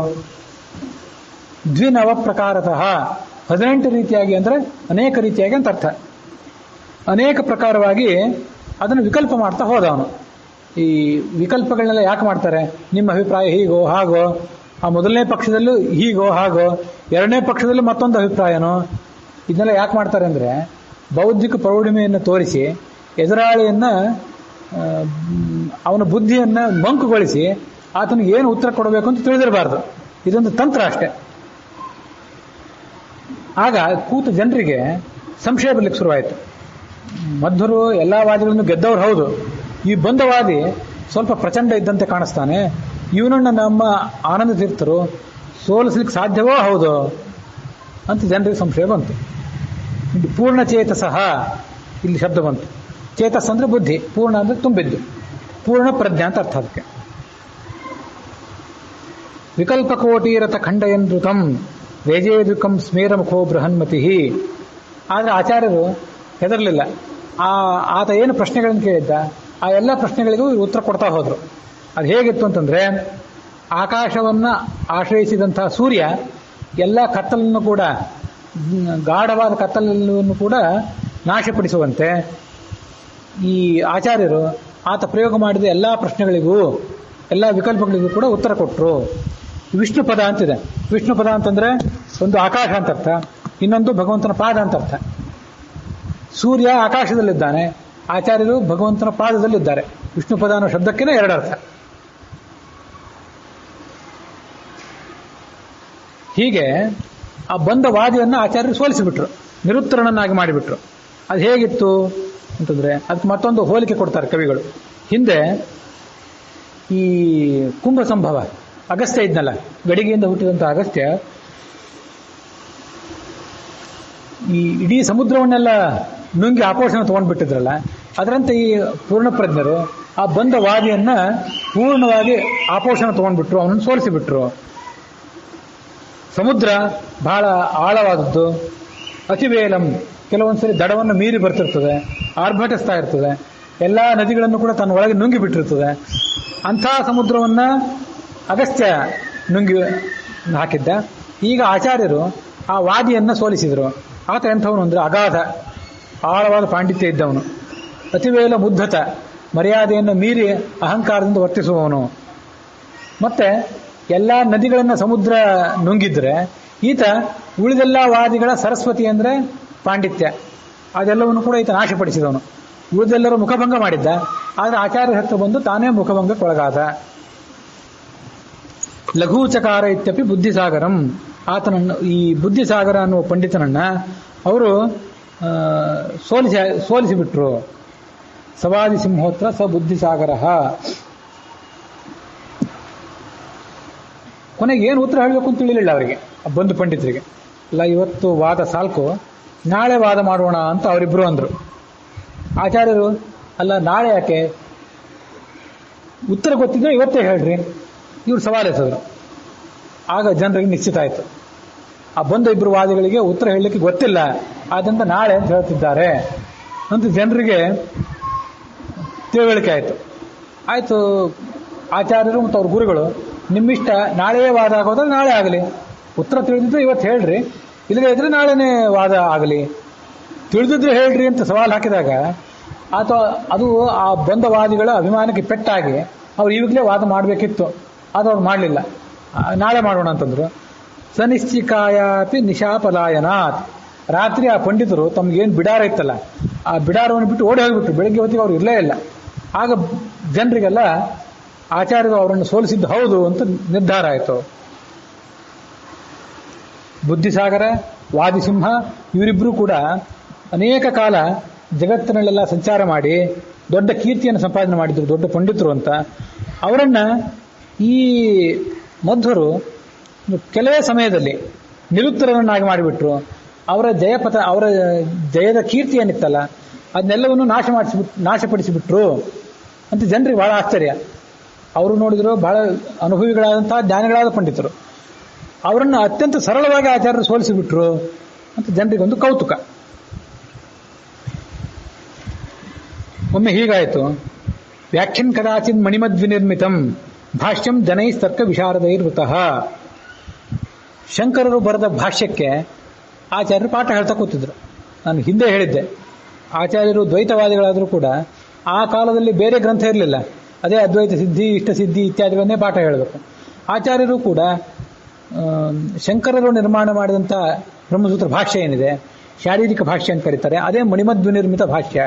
ದ್ವಿನವ ಪ್ರಕಾರತಃ 18 ರೀತಿಯಾಗಿ ಅಂದರೆ ಅನೇಕ ರೀತಿಯಾಗಿ ಅಂತ ಅರ್ಥ. ಅನೇಕ ಪ್ರಕಾರವಾಗಿ ಅದನ್ನು ವಿಕಲ್ಪ ಮಾಡ್ತಾ ಹೋದವನು. ಈ ವಿಕಲ್ಪಗಳನ್ನೆಲ್ಲ ಯಾಕೆ ಮಾಡ್ತಾರೆ? ನಿಮ್ಮ ಅಭಿಪ್ರಾಯ ಹೀಗೋ ಹಾಗೋ, ಆ ಮೊದಲನೇ ಪಕ್ಷದಲ್ಲೂ ಹೀಗೋ ಹಾಗೋ, ಎರಡನೇ ಪಕ್ಷದಲ್ಲೂ ಮತ್ತೊಂದು ಅಭಿಪ್ರಾಯನೋ. ಇದನ್ನೆಲ್ಲ ಯಾಕೆ ಮಾಡ್ತಾರೆ ಅಂದರೆ, ಬೌದ್ಧಿಕ ಪ್ರೌಢಿಮೆಯನ್ನು ತೋರಿಸಿ ಎದುರಾಳಿಯನ್ನ, ಅವನ ಬುದ್ಧಿಯನ್ನ ಮಂಕುಗೊಳಿಸಿ ಆತನಿಗೆ ಏನು ಉತ್ತರ ಕೊಡಬೇಕು ಅಂತ ತಿಳಿದಿರಬಾರ್ದು. ಇದೊಂದು ತಂತ್ರ ಅಷ್ಟೇ. ಆಗ ಕೂತ ಜನರಿಗೆ ಸಂಶಯ ಬರ್ಲಿಕ್ಕೆ ಶುರುವಾಯಿತು. ಮಧ್ವರು ಎಲ್ಲ ವಾದಿಗಳನ್ನು ಗೆದ್ದವ್ರು ಹೌದು, ಈ ಬಂದ ವಾದಿ ಸ್ವಲ್ಪ ಪ್ರಚಂಡ ಇದ್ದಂತೆ ಕಾಣಿಸ್ತಾನೆ, ಇವನನ್ನು ನಮ್ಮ ಆನಂದ ತೀರ್ಥರು ಸೋಲಿಸ್ಲಿಕ್ಕೆ ಸಾಧ್ಯವೋ ಹೌದು ಅಂತ ಜನರಿಗೆ ಸಂಶಯ ಬಂತು. ಪೂರ್ಣ ಚೇತಸಃ ಇಲ್ಲಿ ಶಬ್ದ ಬಂತು. ಚೇತಸ್ ಅಂದ್ರೆ ಬುದ್ಧಿ, ಪೂರ್ಣ ಅಂದ್ರೆ ತುಂಬಿದ್ದು, ಪೂರ್ಣ ಪ್ರಜ್ಞಾ ಅಂತ ಅರ್ಥ ಅದಕ್ಕೆ. ವಿಕಲ್ಪಕೋಟೀರಥ ಖಂಡಯನೃತಂ ವೇಜೇದುಕಂ ಸ್ಮೇರಮುಖೋ ಬೃಹನ್ಮತಿ. ಆದರೆ ಆಚಾರ್ಯರು ಹೆದರಲಿಲ್ಲ. ಆತ ಏನು ಪ್ರಶ್ನೆಗಳನ್ನು ಕೇಳಿದ್ದ ಆ ಎಲ್ಲ ಪ್ರಶ್ನೆಗಳಿಗೂ ಇವರು ಉತ್ತರ ಕೊಡ್ತಾ ಹೋದ್ರು. ಅದು ಹೇಗಿತ್ತು ಅಂತಂದ್ರೆ, ಆಕಾಶವನ್ನ ಆಶ್ರಯಿಸಿದಂತಹ ಸೂರ್ಯ ಎಲ್ಲ ಕತ್ತಲನ್ನು ಕೂಡ, ಗಾಢವಾದ ಕತ್ತಲನ್ನು ಕೂಡ ನಾಶಪಡಿಸುವಂತೆ ಈ ಆಚಾರ್ಯರು ಆತ ಪ್ರಯೋಗ ಮಾಡಿದ ಎಲ್ಲ ಪ್ರಶ್ನೆಗಳಿಗೂ, ಎಲ್ಲ ವಿಕಲ್ಪಗಳಿಗೂ ಕೂಡ ಉತ್ತರ ಕೊಟ್ಟರು. ವಿಷ್ಣು ಪದ ಅಂತಿದೆ. ವಿಷ್ಣು ಪದ ಅಂತಂದ್ರೆ ಒಂದು ಆಕಾಶ ಅಂತ ಅರ್ಥ, ಇನ್ನೊಂದು ಭಗವಂತನ ಪಾದ ಅಂತ ಅರ್ಥ. ಸೂರ್ಯ ಆಕಾಶದಲ್ಲಿದ್ದಾನೆ, ಆಚಾರ್ಯರು ಭಗವಂತನ ಪಾದದಲ್ಲಿದ್ದಾರೆ. ವಿಷ್ಣು ಪದ ಅನ್ನೋ ಶಬ್ದಕ್ಕೇನೆ ಎರಡು ಅರ್ಥ. ಹೀಗೆ ಆ ಬಂದ ವಾದಿಯನ್ನು ಆಚಾರ್ಯರು ಸೋಲಿಸಿಬಿಟ್ರು, ನಿರುತ್ತರನನ್ನಾಗಿ ಮಾಡಿಬಿಟ್ರು. ಅದು ಹೇಗಿತ್ತು ಅಂತಂದ್ರೆ, ಅದಕ್ಕೆ ಮತ್ತೊಂದು ಹೋಲಿಕೆ ಕೊಡ್ತಾರೆ ಕವಿಗಳು. ಹಿಂದೆ ಈ ಕುಂಭ ಸಂಭವ, ಅಗಸ್ತ್ಯ ಇದ್ನಲ್ಲ, ಗಡಿಗೆಯಿಂದ ಹುಟ್ಟಿದಂತಹ ಅಗಸ್ತ್ಯ ಈ ಇಡೀ ಸಮುದ್ರವನ್ನೆಲ್ಲ ನುಂಗಿ ಆಪೋಷಣ ತಗೊಂಡ್ಬಿಟ್ಟಿದ್ರಲ್ಲ, ಅದರಂತೆ ಈ ಪೂರ್ಣಪ್ರಜ್ಞರು ಆ ಬಂದ ವಾದಿಯನ್ನ ಪೂರ್ಣವಾಗಿ ಆಪೋಷಣ ತಗೊಂಡ್ಬಿಟ್ರು, ಅವನನ್ನು ಸೋಲಿಸಿಬಿಟ್ರು. ಸಮುದ್ರ ಬಹಳ ಆಳವಾದದ್ದು, ಅತಿವೇಲಂ, ಕೆಲವೊಂದ್ಸರಿ ದಡವನ್ನು ಮೀರಿ ಬರ್ತಿರ್ತದೆ, ಆರ್ಭಟಿಸ್ತಾ ಇರ್ತದೆ, ಎಲ್ಲ ನದಿಗಳನ್ನು ಕೂಡ ತನ್ನ ಒಳಗೆ ನುಂಗಿ ಬಿಟ್ಟಿರ್ತದೆ. ಅಂಥ ಸಮುದ್ರವನ್ನ ಅಗಸ್ತ್ಯ ನುಂಗಿ ಹಾಕಿದ್ದ. ಈಗ ಆಚಾರ್ಯರು ಆ ವಾದಿಯನ್ನ ಸೋಲಿಸಿದರು. ಆತ ಎಂಥವನು ಅಂದ್ರೆ ಅಗಾಧ ಆಳವಾದ ಪಾಂಡಿತ್ಯ ಇದ್ದವನು, ಅತಿವೇಲ ಮುದ್ಧತ, ಮರ್ಯಾದೆಯನ್ನು ಮೀರಿ ಅಹಂಕಾರದಿಂದ ವರ್ತಿಸುವವನು. ಮತ್ತೆ ಎಲ್ಲ ನದಿಗಳನ್ನ ಸಮುದ್ರ ನುಂಗಿದ್ರೆ ಈತ ಉಳಿದೆಲ್ಲ ವಾದಿಗಳ ಸರಸ್ವತಿ ಅಂದ್ರೆ ಪಾಂಡಿತ್ಯ ಅದೆಲ್ಲವನ್ನು ಕೂಡ ಈತ ನಾಶಪಡಿಸಿದವನು. ಉಳಿದೆಲ್ಲರೂ ಮುಖಭಂಗ ಮಾಡಿದ್ದ, ಆದರೆ ಆಚಾರ್ಯರ ಹತ್ರ ಬಂದು ತಾನೇ ಮುಖಭಂಗಕ್ಕೊಳಗಾದ. ಲಘೂಚಕಾರ ಇತ್ಯಪಿ ಬುದ್ಧಿಸಾಗರಂ, ಆತನನ್ನು ಈ ಬುದ್ಧಿಸಾಗರ ಅನ್ನುವ ಪಂಡಿತನನ್ನ ಅವರು ಸೋಲಿಸಿಬಿಟ್ರು. ಸವಾದಿ ಸಿಂಹೋತ್ರ ಸ ಬುದ್ಧಿಸಾಗರ. ಕೊನೆಗೆ ಏನು ಉತ್ತರ ಹೇಳಬೇಕು ಅಂತ ತಿಳಿಲಿಲ್ಲ ಅವರಿಗೆ, ಬಂಧು ಪಂಡಿತರಿಗೆ. ಅಲ್ಲ, ಇವತ್ತು ವಾದ ಸಾಲ್ಕು, ನಾಳೆ ವಾದ ಮಾಡೋಣ ಅಂತ ಅವರಿಬ್ರು ಅಂದ್ರು. ಆಚಾರ್ಯರು ಅಲ್ಲ ನಾಳೆ ಯಾಕೆ, ಉತ್ತರ ಗೊತ್ತಿದ್ರೆ ಇವತ್ತೇ ಹೇಳ್ರಿ, ಇವ್ರು ಸವಾಲೆಸದ್ರು. ಆಗ ಜನರಿಗೆ ನಿಶ್ಚಿತ ಆಯಿತು, ಆ ಬಂದ ಇಬ್ಬರು ವಾದಿಗಳಿಗೆ ಉತ್ತರ ಹೇಳಲಿಕ್ಕೆ ಗೊತ್ತಿಲ್ಲ, ಆದ್ದರಿಂದ ನಾಳೆ ಅಂತ ಹೇಳ್ತಿದ್ದಾರೆ ಅಂತ ಜನರಿಗೆ ತಿಳುವಳಿಕೆ ಆಯಿತು. ಆಯಿತು, ಆಚಾರ್ಯರು ಮತ್ತು ಅವ್ರ ಗುರುಗಳು ನಿಮ್ಮಿಷ್ಟ, ನಾಳೆಯೇ ವಾದ ಆಗೋದ್ರೆ ನಾಳೆ ಆಗಲಿ, ಉತ್ತರ ತಿಳಿದಿದ್ರೆ ಇವತ್ತು ಹೇಳ್ರಿ, ಇಲ್ಲದೇ ಇದ್ರೆ ನಾಳೆನೇ ವಾದ ಆಗಲಿ, ತಿಳಿದಿದ್ರೆ ಹೇಳ್ರಿ ಅಂತ ಸವಾಲು ಹಾಕಿದಾಗ ಅದು ಆ ಬಂದ ವಾದಿಗಳ ಅಭಿಮಾನಕ್ಕೆ ಪೆಟ್ಟಾಗಿ ಅವ್ರು ಈಗಲೇ ವಾದ ಮಾಡಬೇಕಿತ್ತು, ಅದು ಅವ್ರು ಮಾಡಲಿಲ್ಲ. ನಾಳೆ ಮಾಡೋಣ ಅಂತಂದ್ರು. ಸನಿಶ್ಚಿಕಾಯಾಪಿ ನಿಶಾಪಲಾಯನಾಥ್, ರಾತ್ರಿ ಆ ಪಂಡಿತರು ತಮ್ಗೇನು ಬಿಡಾರ ಇತ್ತಲ್ಲ ಆ ಬಿಡಾರವನ್ನು ಬಿಟ್ಟು ಓಡಿ ಹೋಗಿಬಿಟ್ರು. ಬೆಳಗ್ಗೆ ಹೊತ್ತಿಗೆ ಅವ್ರು ಇರಲೇ ಇಲ್ಲ. ಆಗ ಜನರಿಗೆಲ್ಲ ಆಚಾರ್ಯರು ಅವರನ್ನು ಸೋಲಿಸಿದ್ದು ಹೌದು ಅಂತ ನಿರ್ಧಾರ ಆಯಿತು. ಬುದ್ಧಿಸಾಗರ, ವಾದಿಸಿಂಹ ಇವರಿಬ್ಬರು ಕೂಡ ಅನೇಕ ಕಾಲ ಜಗತ್ತಿನಲ್ಲೆಲ್ಲ ಸಂಚಾರ ಮಾಡಿ ದೊಡ್ಡ ಕೀರ್ತಿಯನ್ನು ಸಂಪಾದನೆ ಮಾಡಿದ್ರು, ದೊಡ್ಡ ಪಂಡಿತರು ಅಂತ. ಅವರನ್ನ ಈ ಮಧ್ವರು ಕೆಲವೇ ಸಮಯದಲ್ಲಿ ನಿರುತ್ತರವನ್ನಾಗಿ ಮಾಡಿಬಿಟ್ರು. ಅವರ ಜಯದ ಕೀರ್ತಿ ಏನಿತ್ತಲ್ಲ ಅದನ್ನೆಲ್ಲವನ್ನು ನಾಶಪಡಿಸಿಬಿಟ್ರು ಅಂತ ಜನರಿಗೆ ಬಹಳ ಆಶ್ಚರ್ಯ. ಅವರು ನೋಡಿದ್ರು ಬಹಳ ಅನುಭವಿಗಳಾದಂತಹ ಜ್ಞಾನಿಗಳಾದ ಪಂಡಿತರು, ಅವರನ್ನು ಅತ್ಯಂತ ಸರಳವಾಗಿ ಆಚಾರ್ಯರು ಸೋಲಿಸಿಬಿಟ್ರು ಅಂತ ಜನರಿಗೊಂದು ಕೌತುಕ. ಒಮ್ಮೆ ಹೀಗಾಯಿತು. ವ್ಯಾಖ್ಯನ್ ಕದಾಚಿನ್ ಮಣಿಮದ್ವಿನಿರ್ಮಿತಂ ಭಾಷ್ಯಂ ಜನೈಸ್ತರ್ಕ ವಿಶಾರದೈರ್ವೃತಃ. ಶಂಕರರು ಬರೆದ ಭಾಷ್ಯಕ್ಕೆ ಆಚಾರ್ಯರು ಪಾಠ ಹೇಳ್ತಾ ಕೂತಿದ್ರು. ನಾನು ಹಿಂದೆ ಹೇಳಿದ್ದೆ, ಆಚಾರ್ಯರು ದ್ವೈತವಾದಿಗಳಾದರೂ ಕೂಡ ಆ ಕಾಲದಲ್ಲಿ ಬೇರೆ ಗ್ರಂಥ ಇರಲಿಲ್ಲ, ಅದೇ ಅದ್ವೈತ ಸಿದ್ಧಿ, ಇಷ್ಟ ಸಿದ್ಧಿ ಇತ್ಯಾದಿಗಳನ್ನೇ ಪಾಠ ಹೇಳಬೇಕು. ಆಚಾರ್ಯರು ಕೂಡ ಶಂಕರರು ನಿರ್ಮಾಣ ಮಾಡಿದಂಥ ಬ್ರಹ್ಮಸೂತ್ರ ಭಾಷ್ಯ ಏನಿದೆ, ಶಾರೀರಿಕ ಭಾಷ್ಯ ಅಂತ ಕರೀತಾರೆ, ಅದೇ ಮಣಿಮದ್ವಿನಿರ್ಮಿತ ಭಾಷ್ಯ,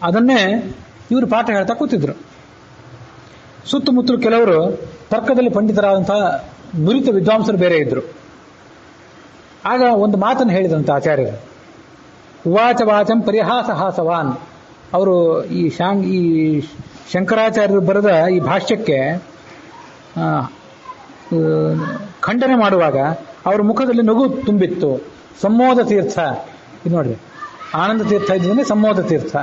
ಅದನ್ನೇ ಇವರು ಪಾಠ ಹೇಳ್ತಾ ಕೂತಿದ್ರು. ಸುತ್ತಮುತ್ತಲು ಕೆಲವರು ತರ್ಕದಲ್ಲಿ ಪಂಡಿತರಾದಂತಹ ನುರಿತ ವಿದ್ವಾಂಸರು ಬೇರೆ ಇದ್ರು. ಆಗ ಒಂದು ಮಾತನ್ನು ಹೇಳಿದಂತ ಆಚಾರ್ಯರು, ಉವಾಚ ವಾಚಂ ಪರಿಹಾಸಹಾಸವಾನ್. ಅವರು ಈ ಶಂಕರಾಚಾರ್ಯರು ಬರೆದ ಈ ಭಾಷ್ಯಕ್ಕೆ ಖಂಡನೆ ಮಾಡುವಾಗ ಅವರ ಮುಖದಲ್ಲಿ ನಗು ತುಂಬಿತ್ತು. ಸಂಮೋದ ತೀರ್ಥ, ಇದು ನೋಡ್ರಿ, ಆನಂದ ತೀರ್ಥ ಇದ್ದರೆ ಸಂಮೋದ ತೀರ್ಥ.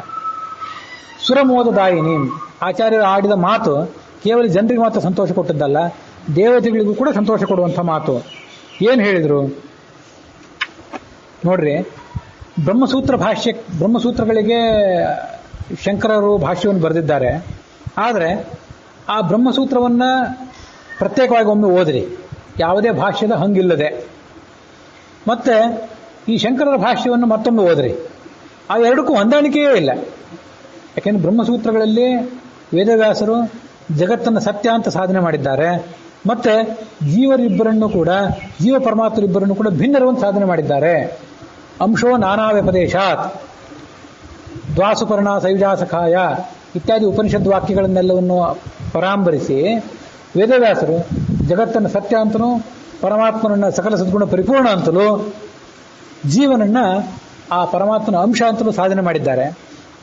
ಸುರಮೋದದಾಯಿನಿ, ಆಚಾರ್ಯರು ಆಡಿದ ಮಾತು ಕೇವಲ ಜನರಿಗೆ ಮಾತ್ರ ಸಂತೋಷ ಕೊಟ್ಟದ್ದಲ್ಲ, ದೇವತೆಗಳಿಗೂ ಕೂಡ ಸಂತೋಷ ಕೊಡುವಂಥ ಮಾತು. ಏನು ಹೇಳಿದರು ನೋಡ್ರಿ. ಬ್ರಹ್ಮಸೂತ್ರಗಳಿಗೆ ಶಂಕರರು ಭಾಷ್ಯವನ್ನು ಬರೆದಿದ್ದಾರೆ. ಆದರೆ ಆ ಬ್ರಹ್ಮಸೂತ್ರವನ್ನು ಪ್ರತ್ಯೇಕವಾಗಿ ಒಮ್ಮೆ ಓದ್ರಿ, ಯಾವುದೇ ಭಾಷ್ಯದ ಹಂಗಿಲ್ಲದೆ. ಮತ್ತೆ ಈ ಶಂಕರರ ಭಾಷ್ಯವನ್ನು ಮತ್ತೊಮ್ಮೆ ಓದ್ರಿ, ಅವೆರಡಕ್ಕೂ ಹೊಂದಾಣಿಕೆಯೇ ಇಲ್ಲ. ಯಾಕೆಂದ್ರೆ ಬ್ರಹ್ಮಸೂತ್ರಗಳಲ್ಲಿ ವೇದವ್ಯಾಸರು ಜಗತ್ತನ್ನು ಸತ್ಯ ಅಂತ ಸಾಧನೆ ಮಾಡಿದ್ದಾರೆ, ಮತ್ತೆ ಜೀವ ಪರಮಾತ್ಮರಿಬ್ಬರನ್ನು ಕೂಡ ಭಿನ್ನರವನ್ನು ಸಾಧನೆ ಮಾಡಿದ್ದಾರೆ. ಅಂಶೋ ನಾನಾ ವ್ಯಪದೇಶಾತ್ ದ್ವಾಸುಪರ್ಣ ಸೈಜಾಸಖಾಯ ಇತ್ಯಾದಿ ಉಪನಿಷದ್ ವಾಕ್ಯಗಳನ್ನೆಲ್ಲವನ್ನು ಪರಾಂಬರಿಸಿ ವೇದವ್ಯಾಸರು ಜಗತ್ತನ್ನು ಸತ್ಯ ಅಂತಲೂ, ಪರಮಾತ್ಮನನ್ನ ಸಕಲ ಸದ್ಗುಣ ಪರಿಪೂರ್ಣ ಅಂತಲೂ, ಜೀವನನ್ನ ಆ ಪರಮಾತ್ಮನ ಅಂಶ ಅಂತಲೂ ಸಾಧನೆ ಮಾಡಿದ್ದಾರೆ.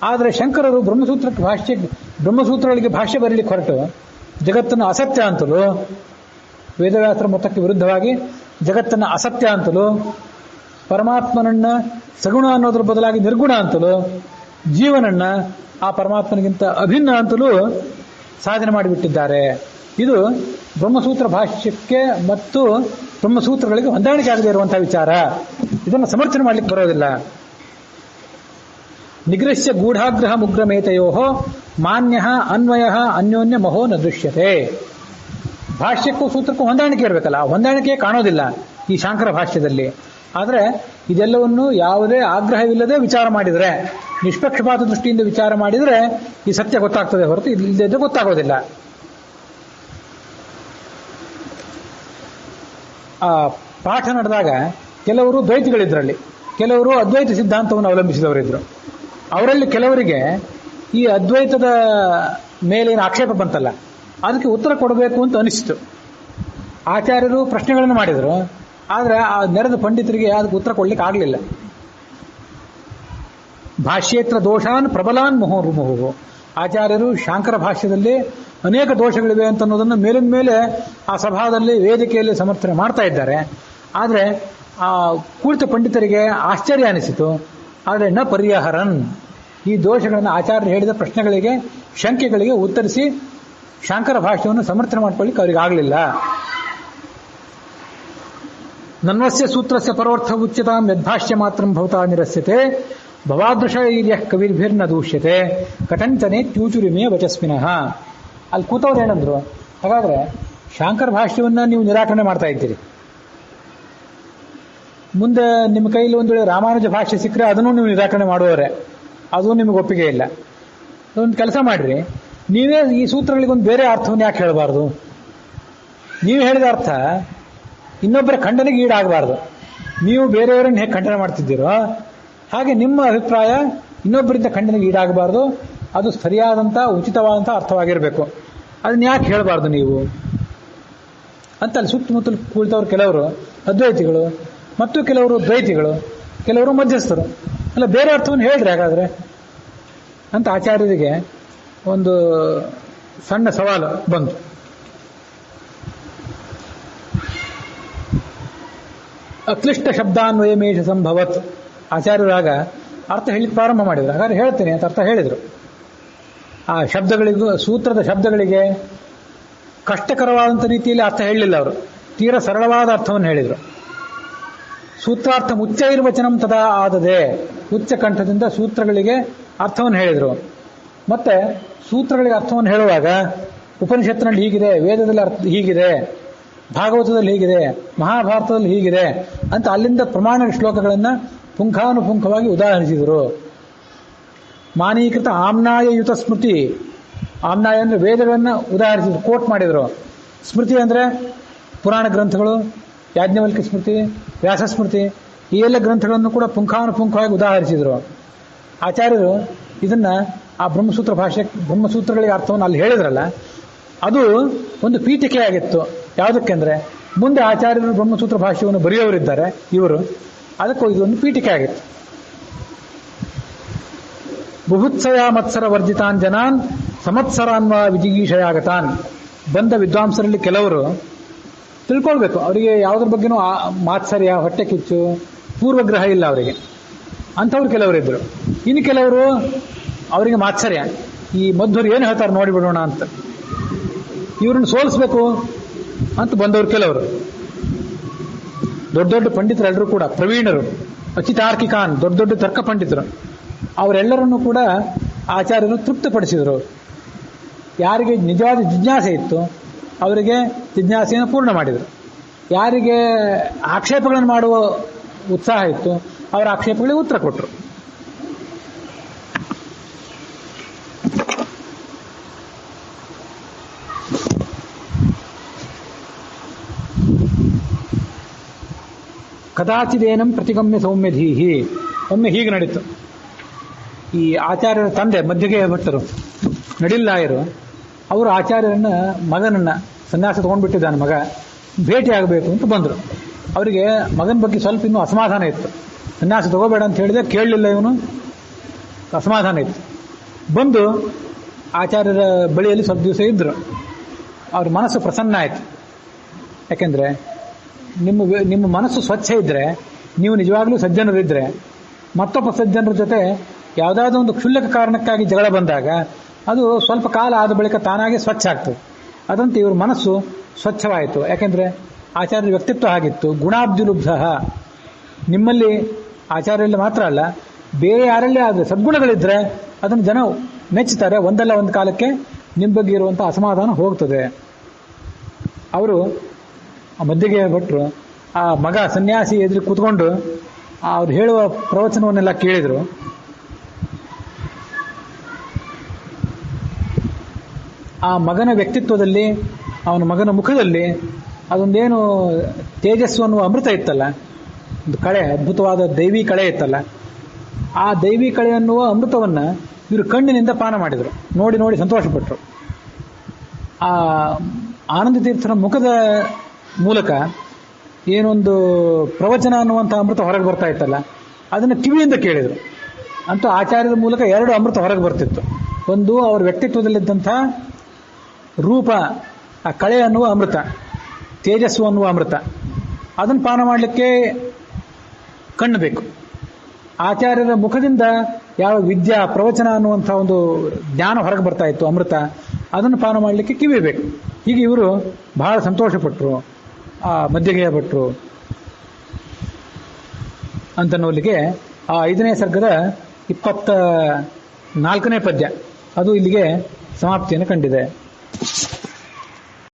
ಆದರೆ ಶಂಕರರು ಬ್ರಹ್ಮಸೂತ್ರಗಳಿಗೆ ಭಾಷ್ಯ ಬರೀಲಿಕ್ಕೆ ಹೊರಟು ಜಗತ್ತನ್ನು ಅಸತ್ಯ ಅಂತಲೂ, ವೇದವ್ಯಾಸರ ಮತಕ್ಕೆ ವಿರುದ್ಧವಾಗಿ ಜಗತ್ತನ್ನು ಅಸತ್ಯ ಅಂತಲೂ, ಪರಮಾತ್ಮನನ್ನ ಸಗುಣ ಅನ್ನೋದ್ರ ಬದಲಾಗಿ ನಿರ್ಗುಣ ಅಂತಲೂ, ಜೀವನನ್ನ ಆ ಪರಮಾತ್ಮನಿಗಿಂತ ಅಭಿನ್ನ ಅಂತಲೂ ಸಾಧನೆ ಮಾಡಿಬಿಟ್ಟಿದ್ದಾರೆ. ಇದು ಬ್ರಹ್ಮಸೂತ್ರ ಭಾಷ್ಯಕ್ಕೆ ಮತ್ತು ಬ್ರಹ್ಮಸೂತ್ರಗಳಿಗೆ ಹೊಂದಾಣಿಕೆ ಆಗದೇ ಇರುವಂತಹ ವಿಚಾರ. ಇದನ್ನು ಸಮರ್ಥನೆ ಮಾಡಲಿಕ್ಕೆ ಬರೋದಿಲ್ಲ. ನಿಗೃಹ್ಯ ಗೂಢಾಗ್ರಹ ಮುಗ್ರಮೇತಯೋ ಮಾನ್ಯ ಅನ್ವಯ ಅನ್ಯೋನ್ಯ ಮಹೋ ನ ದೃಶ್ಯತೆ. ಭಾಷ್ಯಕ್ಕೂ ಸೂತ್ರಕ್ಕೂ ಹೊಂದಾಣಿಕೆ ಇರಬೇಕಲ್ಲ, ಹೊಂದಾಣಿಕೆ ಕಾಣೋದಿಲ್ಲ ಈ ಶಾಂಕರ ಭಾಷ್ಯದಲ್ಲಿ. ಆದರೆ ಇದೆಲ್ಲವನ್ನು ಯಾವುದೇ ಆಗ್ರಹವಿಲ್ಲದೆ ವಿಚಾರ ಮಾಡಿದರೆ, ನಿಷ್ಪಕ್ಷಪಾತ ದೃಷ್ಟಿಯಿಂದ ವಿಚಾರ ಮಾಡಿದರೆ ಈ ಸತ್ಯ ಗೊತ್ತಾಗ್ತದೆ ಹೊರತು ಇಲ್ಲದೆ ಗೊತ್ತಾಗೋದಿಲ್ಲ. ಆ ಪಾಠ ನಡೆದಾಗ ಕೆಲವರು ದ್ವೈತಿಗಳಿದ್ರಲ್ಲಿ, ಕೆಲವರು ಅದ್ವೈತ ಸಿದ್ಧಾಂತವನ್ನು ಅವಲಂಬಿಸಿದವರಿದ್ರು. ಅವರಲ್ಲಿ ಕೆಲವರಿಗೆ ಈ ಅದ್ವೈತದ ಮೇಲಿನ ಆಕ್ಷೇಪ ಬಂತಲ್ಲ, ಅದಕ್ಕೆ ಉತ್ತರ ಕೊಡಬೇಕು ಅಂತ ಅನಿಸಿತು. ಆಚಾರ್ಯರು ಪ್ರಶ್ನೆಗಳನ್ನು ಮಾಡಿದರು, ಆದರೆ ಆ ನೆರೆದ ಪಂಡಿತರಿಗೆ ಅದಕ್ಕೆ ಉತ್ತರ ಕೊಡ್ಲಿಕ್ಕೆ ಆಗಲಿಲ್ಲ. ಭಾಷ್ಯೇತ್ರ ದೋಷಾನ್ ಪ್ರಬಲಾನ್ ಮುಹುರ್ಮುಹು. ಆಚಾರ್ಯರು ಶಾಂಕರ ಭಾಷ್ಯದಲ್ಲಿ ಅನೇಕ ದೋಷಗಳಿವೆ ಅಂತ ಅನ್ನೋದನ್ನು ಮೇಲಿನ ಮೇಲೆ ಆ ಸಭಾದಲ್ಲಿ ವೇದಿಕೆಯಲ್ಲಿ ಸಮರ್ಥನೆ ಮಾಡ್ತಾ ಇದ್ದಾರೆ. ಆದರೆ ಆ ಕುಳಿತ ಪಂಡಿತರಿಗೆ ಆಶ್ಚರ್ಯ ಅನಿಸಿತು. ಆದರೆ ನ ಪರಿಹರನ್, ಈ ದೋಷಗಳನ್ನು ಆಚಾರ್ಯರು ಹೇಳಿದ ಪ್ರಶ್ನೆಗಳಿಗೆ, ಶಂಕೆಗಳಿಗೆ ಉತ್ತರಿಸಿ ಶಾಂಕರ ಭಾಷ್ಯವನ್ನು ಸಮರ್ಥನೆ ಮಾಡ್ಕೊಳ್ಳಿಕ್ಕೆ ಅವರಿಗೆ ಆಗಲಿಲ್ಲ. ನನ್ವಸ್ಯ ಸೂತ್ರಸ್ಯ ಪರೋರ್ಥ ಉಚ್ಯತಾಂ ಯದ್ಭಾಷ್ಯ ಮಾತ್ರ ಭವತಾ ನಿರಸ್ಯತೆ ಭವಾದೃಶ ಇರ್ಯ ಕವಿರ್ಭಿರ್ನ ದೂಷ್ಯತೆ ಕಟಂಚನೆ ತ್ಯೂಚುರಿಮೆ ವಚಸ್ಮಿನಃ. ಅಲ್ಲಿ ಕೂತವ್ರು ಏನಂದ್ರು, ಹಾಗಾದ್ರೆ ಶಾಂಕರ ಭಾಷ್ಯವನ್ನ ನೀವು ನಿರಾಕರಣೆ ಮಾಡ್ತಾ ಇದ್ದೀರಿ, ಮುಂದೆ ನಿಮ್ಮ ಕೈಲಿ ಒಂದು ವೇಳೆ ರಾಮಾನುಜ ಭಾಷ್ಯ ಸಿಕ್ಕರೆ ಅದನ್ನು ನೀವು ನಿರಾಕರಣೆ ಮಾಡುವವರೆ, ಅದು ನಿಮಗೆ ಒಪ್ಪಿಗೆ ಇಲ್ಲ. ಒಂದು ಕೆಲಸ ಮಾಡ್ರಿ, ನೀವೇ ಈ ಸೂತ್ರಗಳಿಗೊಂದು ಬೇರೆ ಅರ್ಥವನ್ನು ಯಾಕೆ ಹೇಳಬಾರ್ದು? ನೀವು ಹೇಳಿದ ಅರ್ಥ ಇನ್ನೊಬ್ಬರ ಖಂಡನೆಗೆ ಈಡಾಗಬಾರ್ದು. ನೀವು ಬೇರೆಯವರನ್ನು ಹೇಗೆ ಖಂಡನೆ ಮಾಡ್ತಿದ್ದೀರೋ ಹಾಗೆ ನಿಮ್ಮ ಅಭಿಪ್ರಾಯ ಇನ್ನೊಬ್ಬರಿಂದ ಖಂಡನೆಗೆ ಈಡಾಗಬಾರ್ದು. ಅದು ಸರಿಯಾದಂಥ ಉಚಿತವಾದಂಥ ಅರ್ಥವಾಗಿರಬೇಕು. ಅದನ್ನ ಯಾಕೆ ಹೇಳಬಾರ್ದು ನೀವು ಅಂತ ಅಲ್ಲಿ ಸುತ್ತಮುತ್ತಲು ಕುಳಿತವ್ರು ಕೆಲವರು ಅದ್ವೈತಿಗಳು, ಮತ್ತು ಕೆಲವರು ದ್ವೈತಿಗಳು, ಕೆಲವರು ಮಧ್ಯಸ್ಥರು. ಅಲ್ಲ, ಬೇರೆ ಅರ್ಥವನ್ನು ಹೇಳ್ರಿ ಹಾಗಾದ್ರೆ ಅಂತ ಆಚಾರ್ಯರಿಗೆ ಒಂದು ಸಣ್ಣ ಸವಾಲು ಬಂತು. ಅಕ್ಲಿಷ್ಟ ಶಬ್ದಾನ್ವಯಮೇಷ ಸಂಭವತ್. ಆಚಾರ್ಯರಾಗ ಅರ್ಥ ಹೇಳಿಕ್ಕೆ ಪ್ರಾರಂಭ ಮಾಡಿದ್ರು. ಹಾಗಾದ್ರೆ ಹೇಳ್ತೀನಿ ಅಂತ ಅರ್ಥ ಹೇಳಿದರು. ಆ ಶಬ್ದಗಳಿಗೂ, ಸೂತ್ರದ ಶಬ್ದಗಳಿಗೆ ಕಷ್ಟಕರವಾದಂಥ ರೀತಿಯಲ್ಲಿ ಅರ್ಥ ಹೇಳಲಿಲ್ಲ ಅವರು, ತೀರ ಸರಳವಾದ ಅರ್ಥವನ್ನು ಹೇಳಿದರು. ಸೂತ್ರಾರ್ಥ ಉಚ್ಚೈರ್ವಚನಂ ತದಾ ಆದದೆ, ಉಚ್ಚ ಕಂಠದಿಂದ ಸೂತ್ರಗಳಿಗೆ ಅರ್ಥವನ್ನು ಹೇಳಿದರು. ಮತ್ತೆ ಸೂತ್ರಗಳಿಗೆ ಅರ್ಥವನ್ನು ಹೇಳುವಾಗ ಉಪನಿಷತ್ತಿನಲ್ಲಿ ಹೀಗಿದೆ, ವೇದದಲ್ಲಿ ಅರ್ಥ ಹೀಗಿದೆ, ಭಾಗವತದಲ್ಲಿ ಹೀಗಿದೆ, ಮಹಾಭಾರತದಲ್ಲಿ ಹೀಗಿದೆ ಅಂತ ಅಲ್ಲಿಂದ ಪ್ರಮಾಣ ಶ್ಲೋಕಗಳನ್ನು ಪುಂಖಾನುಪುಂಖವಾಗಿ ಉದಾಹರಿಸಿದರು. ಮಾನೀಕೃತ ಆಮ್ನಾಯಯುತ ಸ್ಮೃತಿ, ಆಮ್ನಾಯ ಅಂದರೆ ವೇದಗಳನ್ನು ಉದಾಹರಿಸಿದ್ರು, ಕೋಟ್ ಮಾಡಿದರು. ಸ್ಮೃತಿ ಅಂದರೆ ಪುರಾಣ ಗ್ರಂಥಗಳು, ಯಾಜ್ಞವಲ್ಕ್ಯ ಸ್ಮೃತಿ, ವ್ಯಾಸ ಸ್ಮೃತಿ, ಈ ಎಲ್ಲ ಗ್ರಂಥಗಳನ್ನು ಕೂಡ ಪುಂಖಾನುಪುಂಖವಾಗಿ ಉದಾಹರಿಸಿದರು. ಆಚಾರ್ಯರು ಇದನ್ನ ಆ ಬ್ರಹ್ಮಸೂತ್ರ ಭಾಷೆ, ಬ್ರಹ್ಮಸೂತ್ರಗಳಿಗೆ ಅರ್ಥವನ್ನು ಅಲ್ಲಿ ಹೇಳಿದ್ರಲ್ಲ, ಅದು ಒಂದು ಪೀಠಿಕೆ ಆಗಿತ್ತು. ಯಾವುದಕ್ಕೆಂದ್ರೆ ಮುಂದೆ ಆಚಾರ್ಯರು ಬ್ರಹ್ಮಸೂತ್ರ ಭಾಷೆಯನ್ನು ಬರೆಯೋರಿದ್ದಾರೆ ಇವರು, ಅದಕ್ಕೂ ಇದೊಂದು ಪೀಠಿಕೆ ಆಗಿತ್ತು. ಬುಭುತ್ಸಯ ಮತ್ಸರ ವರ್ಜಿತಾನ್ ಜನಾನ್ ಸಮತ್ಸರಾನ್ವ ವಿಜಿಗೀಷಯಾಗತಾನ್. ಬಂದ ವಿದ್ವಾಂಸರಲ್ಲಿ ಕೆಲವರು ತಿಳ್ಕೊಳ್ಬೇಕು, ಅವರಿಗೆ ಯಾವುದ್ರ ಬಗ್ಗೆನೂ ಮಾತ್ಸರ್ಯ, ಹೊಟ್ಟೆ ಕಿಚ್ಚು, ಪೂರ್ವಗ್ರಹ ಇಲ್ಲ ಅವರಿಗೆ, ಅಂಥವ್ರು ಕೆಲವರಿದ್ದರು. ಇನ್ನು ಕೆಲವರು ಅವರಿಗೆ ಮಾತ್ಸರ್ಯ, ಈ ಮಧ್ವರು ಏನು ಹೇಳ್ತಾರೆ ನೋಡಿಬಿಡೋಣ ಅಂತ, ಇವ್ರನ್ನ ಸೋಲಿಸ್ಬೇಕು ಅಂತ ಬಂದವರು ಕೆಲವರು. ದೊಡ್ಡ ದೊಡ್ಡ ಪಂಡಿತರೆಲ್ಲರೂ ಕೂಡ ಪ್ರವೀಣರು, ಅಚಿತಾರ್ಕಿಕಾನ್, ದೊಡ್ಡ ದೊಡ್ಡ ತರ್ಕ ಪಂಡಿತರು, ಅವರೆಲ್ಲರನ್ನೂ ಕೂಡ ಆಚಾರ್ಯರು ತೃಪ್ತಿಪಡಿಸಿದರು. ಯಾರಿಗೆ ನಿಜವಾದ ಜಿಜ್ಞಾಸೆ ಇತ್ತು ಅವರಿಗೆ ಜಿಜ್ಞಾಸೆಯನ್ನು ಪೂರ್ಣ ಮಾಡಿದರು. ಯಾರಿಗೆ ಆಕ್ಷೇಪಗಳನ್ನು ಮಾಡುವ ಉತ್ಸಾಹ ಇತ್ತು ಅವರ ಆಕ್ಷೇಪಗಳಿಗೆ ಉತ್ತರ ಕೊಟ್ಟರು. ಕದಾಚಿದೇನಂ ಪ್ರತಿಗಮ್ಯ ಸೌಮ್ಯಧೀಹಿ. ಒಮ್ಮೆ ಹೀಗೆ ನಡೀತು. ಈ ಆಚಾರ್ಯರ ತಂದೆ ಮಧ್ಯಗೆ ಭಟ್ಟರು ನಡಿಲ್ಲಾಯರು, ಅವರು ಆಚಾರ್ಯರನ್ನ ಮಗನನ್ನ ಸನ್ಯಾಸ ತಗೊಂಡ್ಬಿಟ್ಟಿದ್ದಾನೆ ಮಗ, ಭೇಟಿ ಆಗಬೇಕು ಅಂತ ಬಂದರು. ಅವರಿಗೆ ಮಗನ ಬಗ್ಗೆ ಸ್ವಲ್ಪ ಇನ್ನೂ ಅಸಮಾಧಾನ ಇತ್ತು. ಸನ್ಯಾಸ ತಗೋಬೇಡ ಅಂತ ಹೇಳಿದೆ, ಕೇಳಲಿಲ್ಲ ಇವನು, ಅಸಮಾಧಾನ ಇತ್ತು. ಬಂದು ಆಚಾರ್ಯರ ಬಳಿಯಲ್ಲಿ ಸ್ವಲ್ಪ ದಿವಸ ಇದ್ದರು. ಅವ್ರ ಮನಸ್ಸು ಪ್ರಸನ್ನ ಆಯಿತು. ಯಾಕೆಂದರೆ ನಿಮ್ಮ ಮನಸ್ಸು ಸ್ವಚ್ಛ ಇದ್ದರೆ, ನೀವು ನಿಜವಾಗ್ಲೂ ಸಜ್ಜನರಿದ್ದರೆ, ಮತ್ತೊಬ್ಬ ಸಜ್ಜನರ ಜೊತೆ ಯಾವುದಾದ್ರೂ ಒಂದು ಕ್ಷುಲ್ಲಕ ಕಾರಣಕ್ಕಾಗಿ ಜಗಳ ಬಂದಾಗ ಅದು ಸ್ವಲ್ಪ ಕಾಲ ಆದ ಬಳಿಕ ತಾನಾಗೆ ಸ್ವಚ್ಛ ಆಗ್ತದೆ. ಅದಂತೆ ಇವ್ರ ಮನಸ್ಸು ಸ್ವಚ್ಛವಾಯಿತು. ಯಾಕೆಂದರೆ ಆಚಾರ್ಯರ ವ್ಯಕ್ತಿತ್ವ ಆಗಿತ್ತು. ಗುಣಾಬ್ಜುಲುಬ್ಧ, ನಿಮ್ಮಲ್ಲಿ ಆಚಾರ್ಯರಲ್ಲಿ ಮಾತ್ರ ಅಲ್ಲ ಬೇರೆ ಯಾರಲ್ಲಿ ಆದ್ರೆ ಸದ್ಗುಣಗಳಿದ್ರೆ ಅದನ್ನು ಜನ ಮೆಚ್ಚುತ್ತಾರೆ. ಒಂದಲ್ಲ ಒಂದು ಕಾಲಕ್ಕೆ ನಿಮ್ಮ ಬಗ್ಗೆ ಇರುವಂತಹ ಅಸಮಾಧಾನ ಹೋಗ್ತದೆ. ಅವರು ಮಧ್ಯಗೆ ಭಟ್ರು ಆ ಮಗ ಸನ್ಯಾಸಿ ಎದುರು ಕೂತ್ಕೊಂಡು ಅವ್ರು ಹೇಳುವ ಪ್ರವಚನವನ್ನೆಲ್ಲ ಕೇಳಿದ್ರು. ಆ ಮಗನ ವ್ಯಕ್ತಿತ್ವದಲ್ಲಿ, ಅವನ ಮಗನ ಮುಖದಲ್ಲಿ ಅದೊಂದೇನು ತೇಜಸ್ಸು ಅನ್ನುವ ಅಮೃತ ಇತ್ತಲ್ಲ, ಒಂದು ಕಳೆ, ಅದ್ಭುತವಾದ ದೈವಿ ಕಳೆ ಇತ್ತಲ್ಲ, ಆ ದೈವಿ ಕಳೆ ಅನ್ನುವ ಅಮೃತವನ್ನ ಇವರು ಕಣ್ಣಿನಿಂದ ಪಾನ ಮಾಡಿದರು. ನೋಡಿ ನೋಡಿ ಸಂತೋಷಪಟ್ಟರು. ಆ ಆನಂದ ತೀರ್ಥರ ಮುಖದ ಮೂಲಕ ಏನೊಂದು ಪ್ರವಚನ ಅನ್ನುವಂಥ ಅಮೃತ ಹೊರಗೆ ಬರ್ತಾ ಇತ್ತಲ್ಲ, ಅದನ್ನು ಕಿವಿಯಿಂದ ಕೇಳಿದರು. ಅಂತೂ ಆಚಾರ್ಯರ ಮೂಲಕ 2 ಅಮೃತ ಹೊರಗೆ ಬರ್ತಿತ್ತು. ಒಂದು ಅವರ ವ್ಯಕ್ತಿತ್ವದಲ್ಲಿದ್ದಂಥ ರೂಪ, ಆ ಕಳೆ ಅನ್ನುವ ಅಮೃತ, ತೇಜಸ್ಸು ಅನ್ನುವ ಅಮೃತ, ಅದನ್ನು ಪಾನ ಮಾಡಲಿಕ್ಕೆ ಕಣ್ಣು ಬೇಕು. ಆಚಾರ್ಯರ ಮುಖದಿಂದ ಯಾವ ವಿದ್ಯಾ ಪ್ರವಚನ ಅನ್ನುವಂಥ ಒಂದು ಜ್ಞಾನ ಹೊರಗೆ ಬರ್ತಾ ಇತ್ತು, ಅಮೃತ, ಅದನ್ನು ಪಾನ ಮಾಡಲಿಕ್ಕೆ ಕಿವಿ ಬೇಕು. ಹೀಗೆ ಇವರು ಬಹಳ ಸಂತೋಷಪಟ್ಟರು. ಆ ಮಧ್ಯಗೆಯ ಭಟ್ರು ಅಂತನ್ನುವಲ್ಲಿಗೆ ಆ 5ನೇ ಸರ್ಗದ 24ನೇ ಪದ್ಯ ಅದು ಇಲ್ಲಿಗೆ ಸಮಾಪ್ತಿಯನ್ನು ಕಂಡಿದೆ.